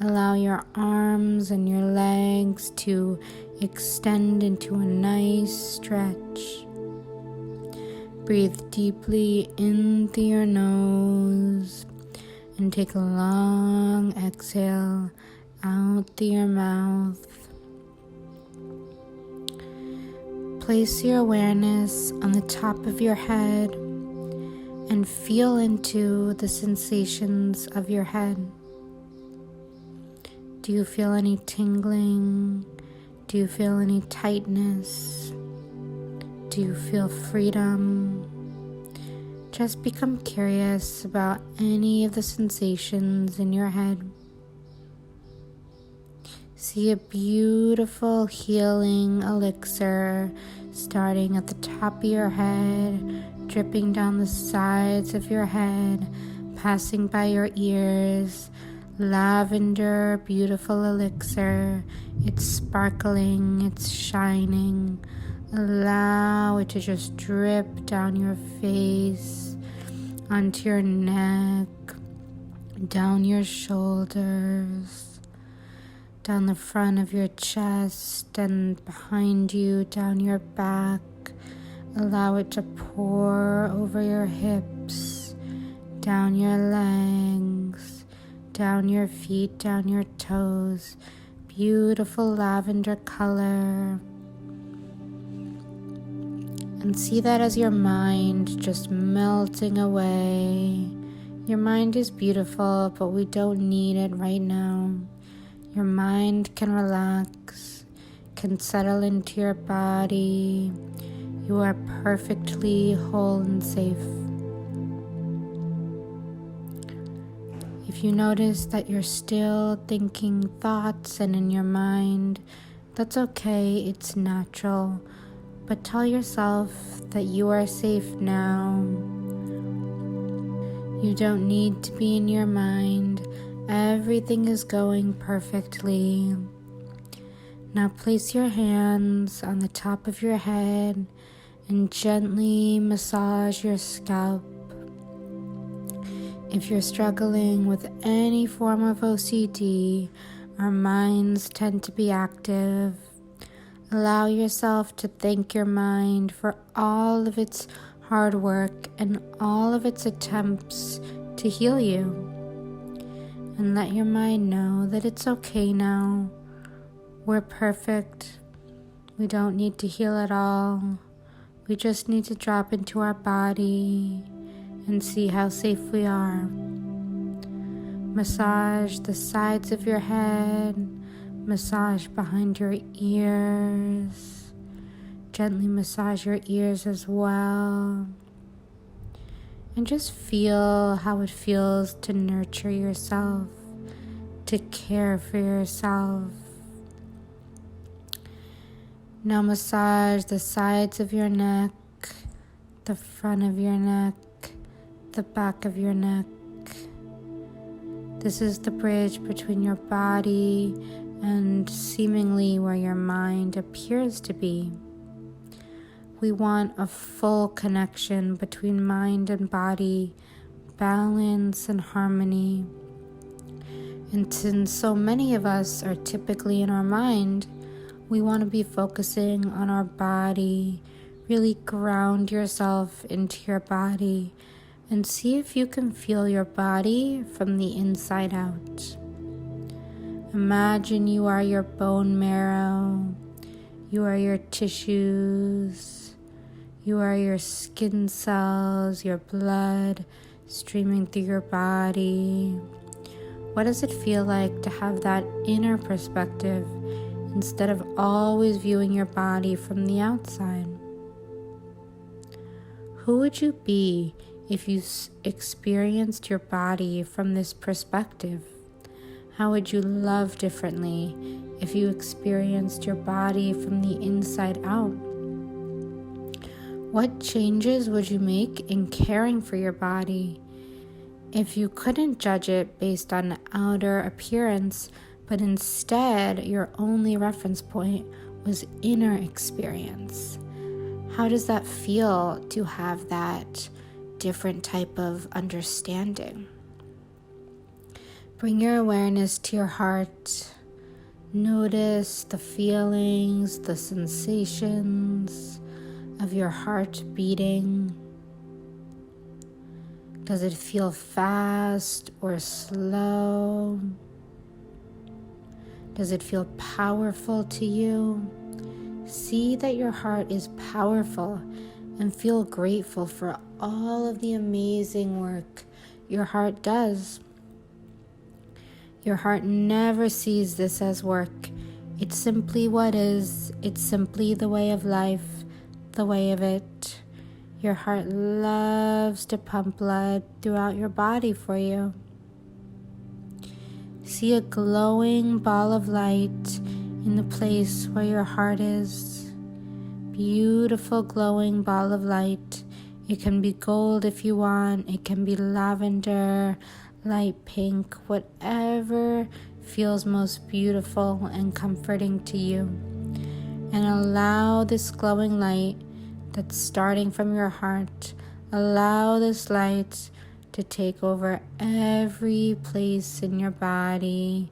Allow your arms and your legs to extend into a nice stretch. Breathe deeply in through your nose and take a long exhale out through your mouth. Place your awareness on the top of your head and feel into the sensations of your head. Do you feel any tingling? Do you feel any tightness? Do you feel freedom? Just become curious about any of the sensations in your head. See a beautiful healing elixir starting at the top of your head, dripping down the sides of your head, passing by your ears. Lavender, beautiful elixir. It's sparkling, it's shining. Allow it to just drip down your face, onto your neck, down your shoulders, down the front of your chest and behind you, down your back. Allow it to pour over your hips, down your legs, down your feet, down your toes. Beautiful lavender color. And see that as your mind just melting away. Your mind is beautiful, but we don't need it right now. Your mind can relax, can settle into your body. You are perfectly whole and safe. If you notice that you're still thinking thoughts and in your mind, that's okay, it's natural. But tell yourself that you are safe now. You don't need to be in your mind. Everything is going perfectly. Now place your hands on the top of your head and gently massage your scalp. If you're struggling with any form of OCD, our minds tend to be active. Allow yourself to thank your mind for all of its hard work and all of its attempts to heal you. And let your mind know that it's okay now. We're perfect. We don't need to heal at all. We just need to drop into our body and see how safe we are. Massage the sides of your head, massage behind your ears, gently massage your ears as well, and just feel how it feels to nurture yourself, to care for yourself. Now massage the sides of your neck, the front of your neck, the back of your neck. This is the bridge between your body and seemingly where your mind appears to be. We want a full connection between mind and body, balance and harmony. And since so many of us are typically in our mind, we want to be focusing on our body. Really ground yourself into your body and see if you can feel your body from the inside out. Imagine you are your bone marrow, you are your tissues, you are your skin cells, your blood streaming through your body. What does it feel like to have that inner perspective instead of always viewing your body from the outside? Who would you be if you experienced your body from this perspective? How would you love differently if you experienced your body from the inside out? What changes would you make in caring for your body if you couldn't judge it based on outer appearance, but instead your only reference point was inner experience? How does that feel to have that different type of understanding? Bring your awareness to your heart. Notice the feelings, the sensations of your heart beating. Does it feel fast or slow? Does it feel powerful to you? See that your heart is powerful and feel grateful for all of the amazing work your heart does. Your heart never sees this as work. It's simply what is. It's simply the way of life, the way of it. Your heart loves to pump blood throughout your body for you. See a glowing ball of light in the place where your heart is. Beautiful glowing ball of light. It can be gold if you want. It can be lavender, light pink, whatever feels most beautiful and comforting to you. And allow this glowing light that's starting from your heart, allow this light to take over every place in your body.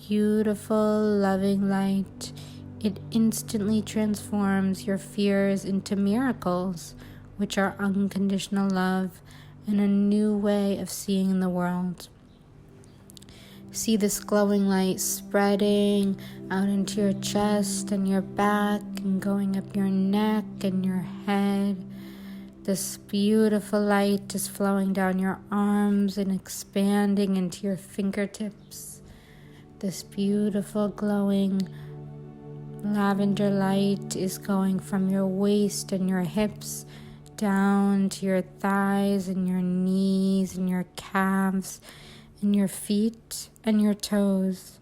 Beautiful, loving light. It instantly transforms your fears into miracles, which are unconditional love and a new way of seeing the world. See this glowing light spreading out into your chest and your back and going up your neck and your head. This beautiful light is flowing down your arms and expanding into your fingertips. This beautiful glowing lavender light is going from your waist and your hips down to your thighs and your knees and your calves and your feet and your toes.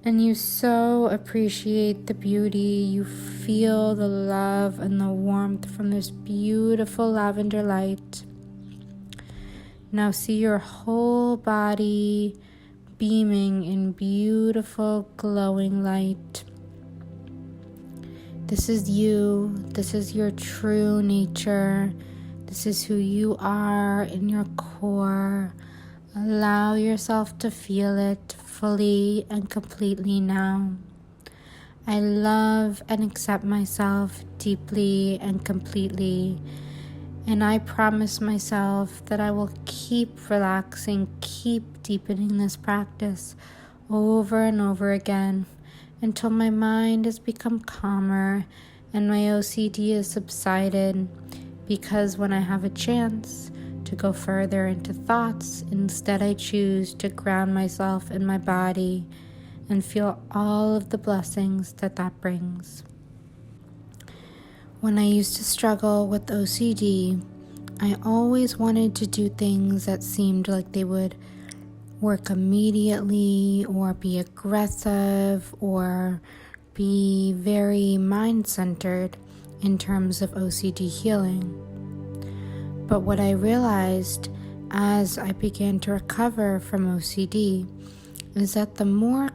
And you so appreciate the beauty. You feel the love and the warmth from this beautiful lavender light. Now see your whole body beaming in beautiful glowing light. This is you. This is your true nature. This is who you are in your core. Allow yourself to feel it fully and completely now. I love and accept myself deeply and completely. And I promise myself that I will keep relaxing, keep deepening this practice over and over again until my mind has become calmer and my OCD has subsided, because when I have a chance to go further into thoughts, instead I choose to ground myself in my body and feel all of the blessings that brings. When I used to struggle with OCD, I always wanted to do things that seemed like they would work immediately or be aggressive or be very mind-centered in terms of OCD healing. But what I realized as I began to recover from OCD is that the more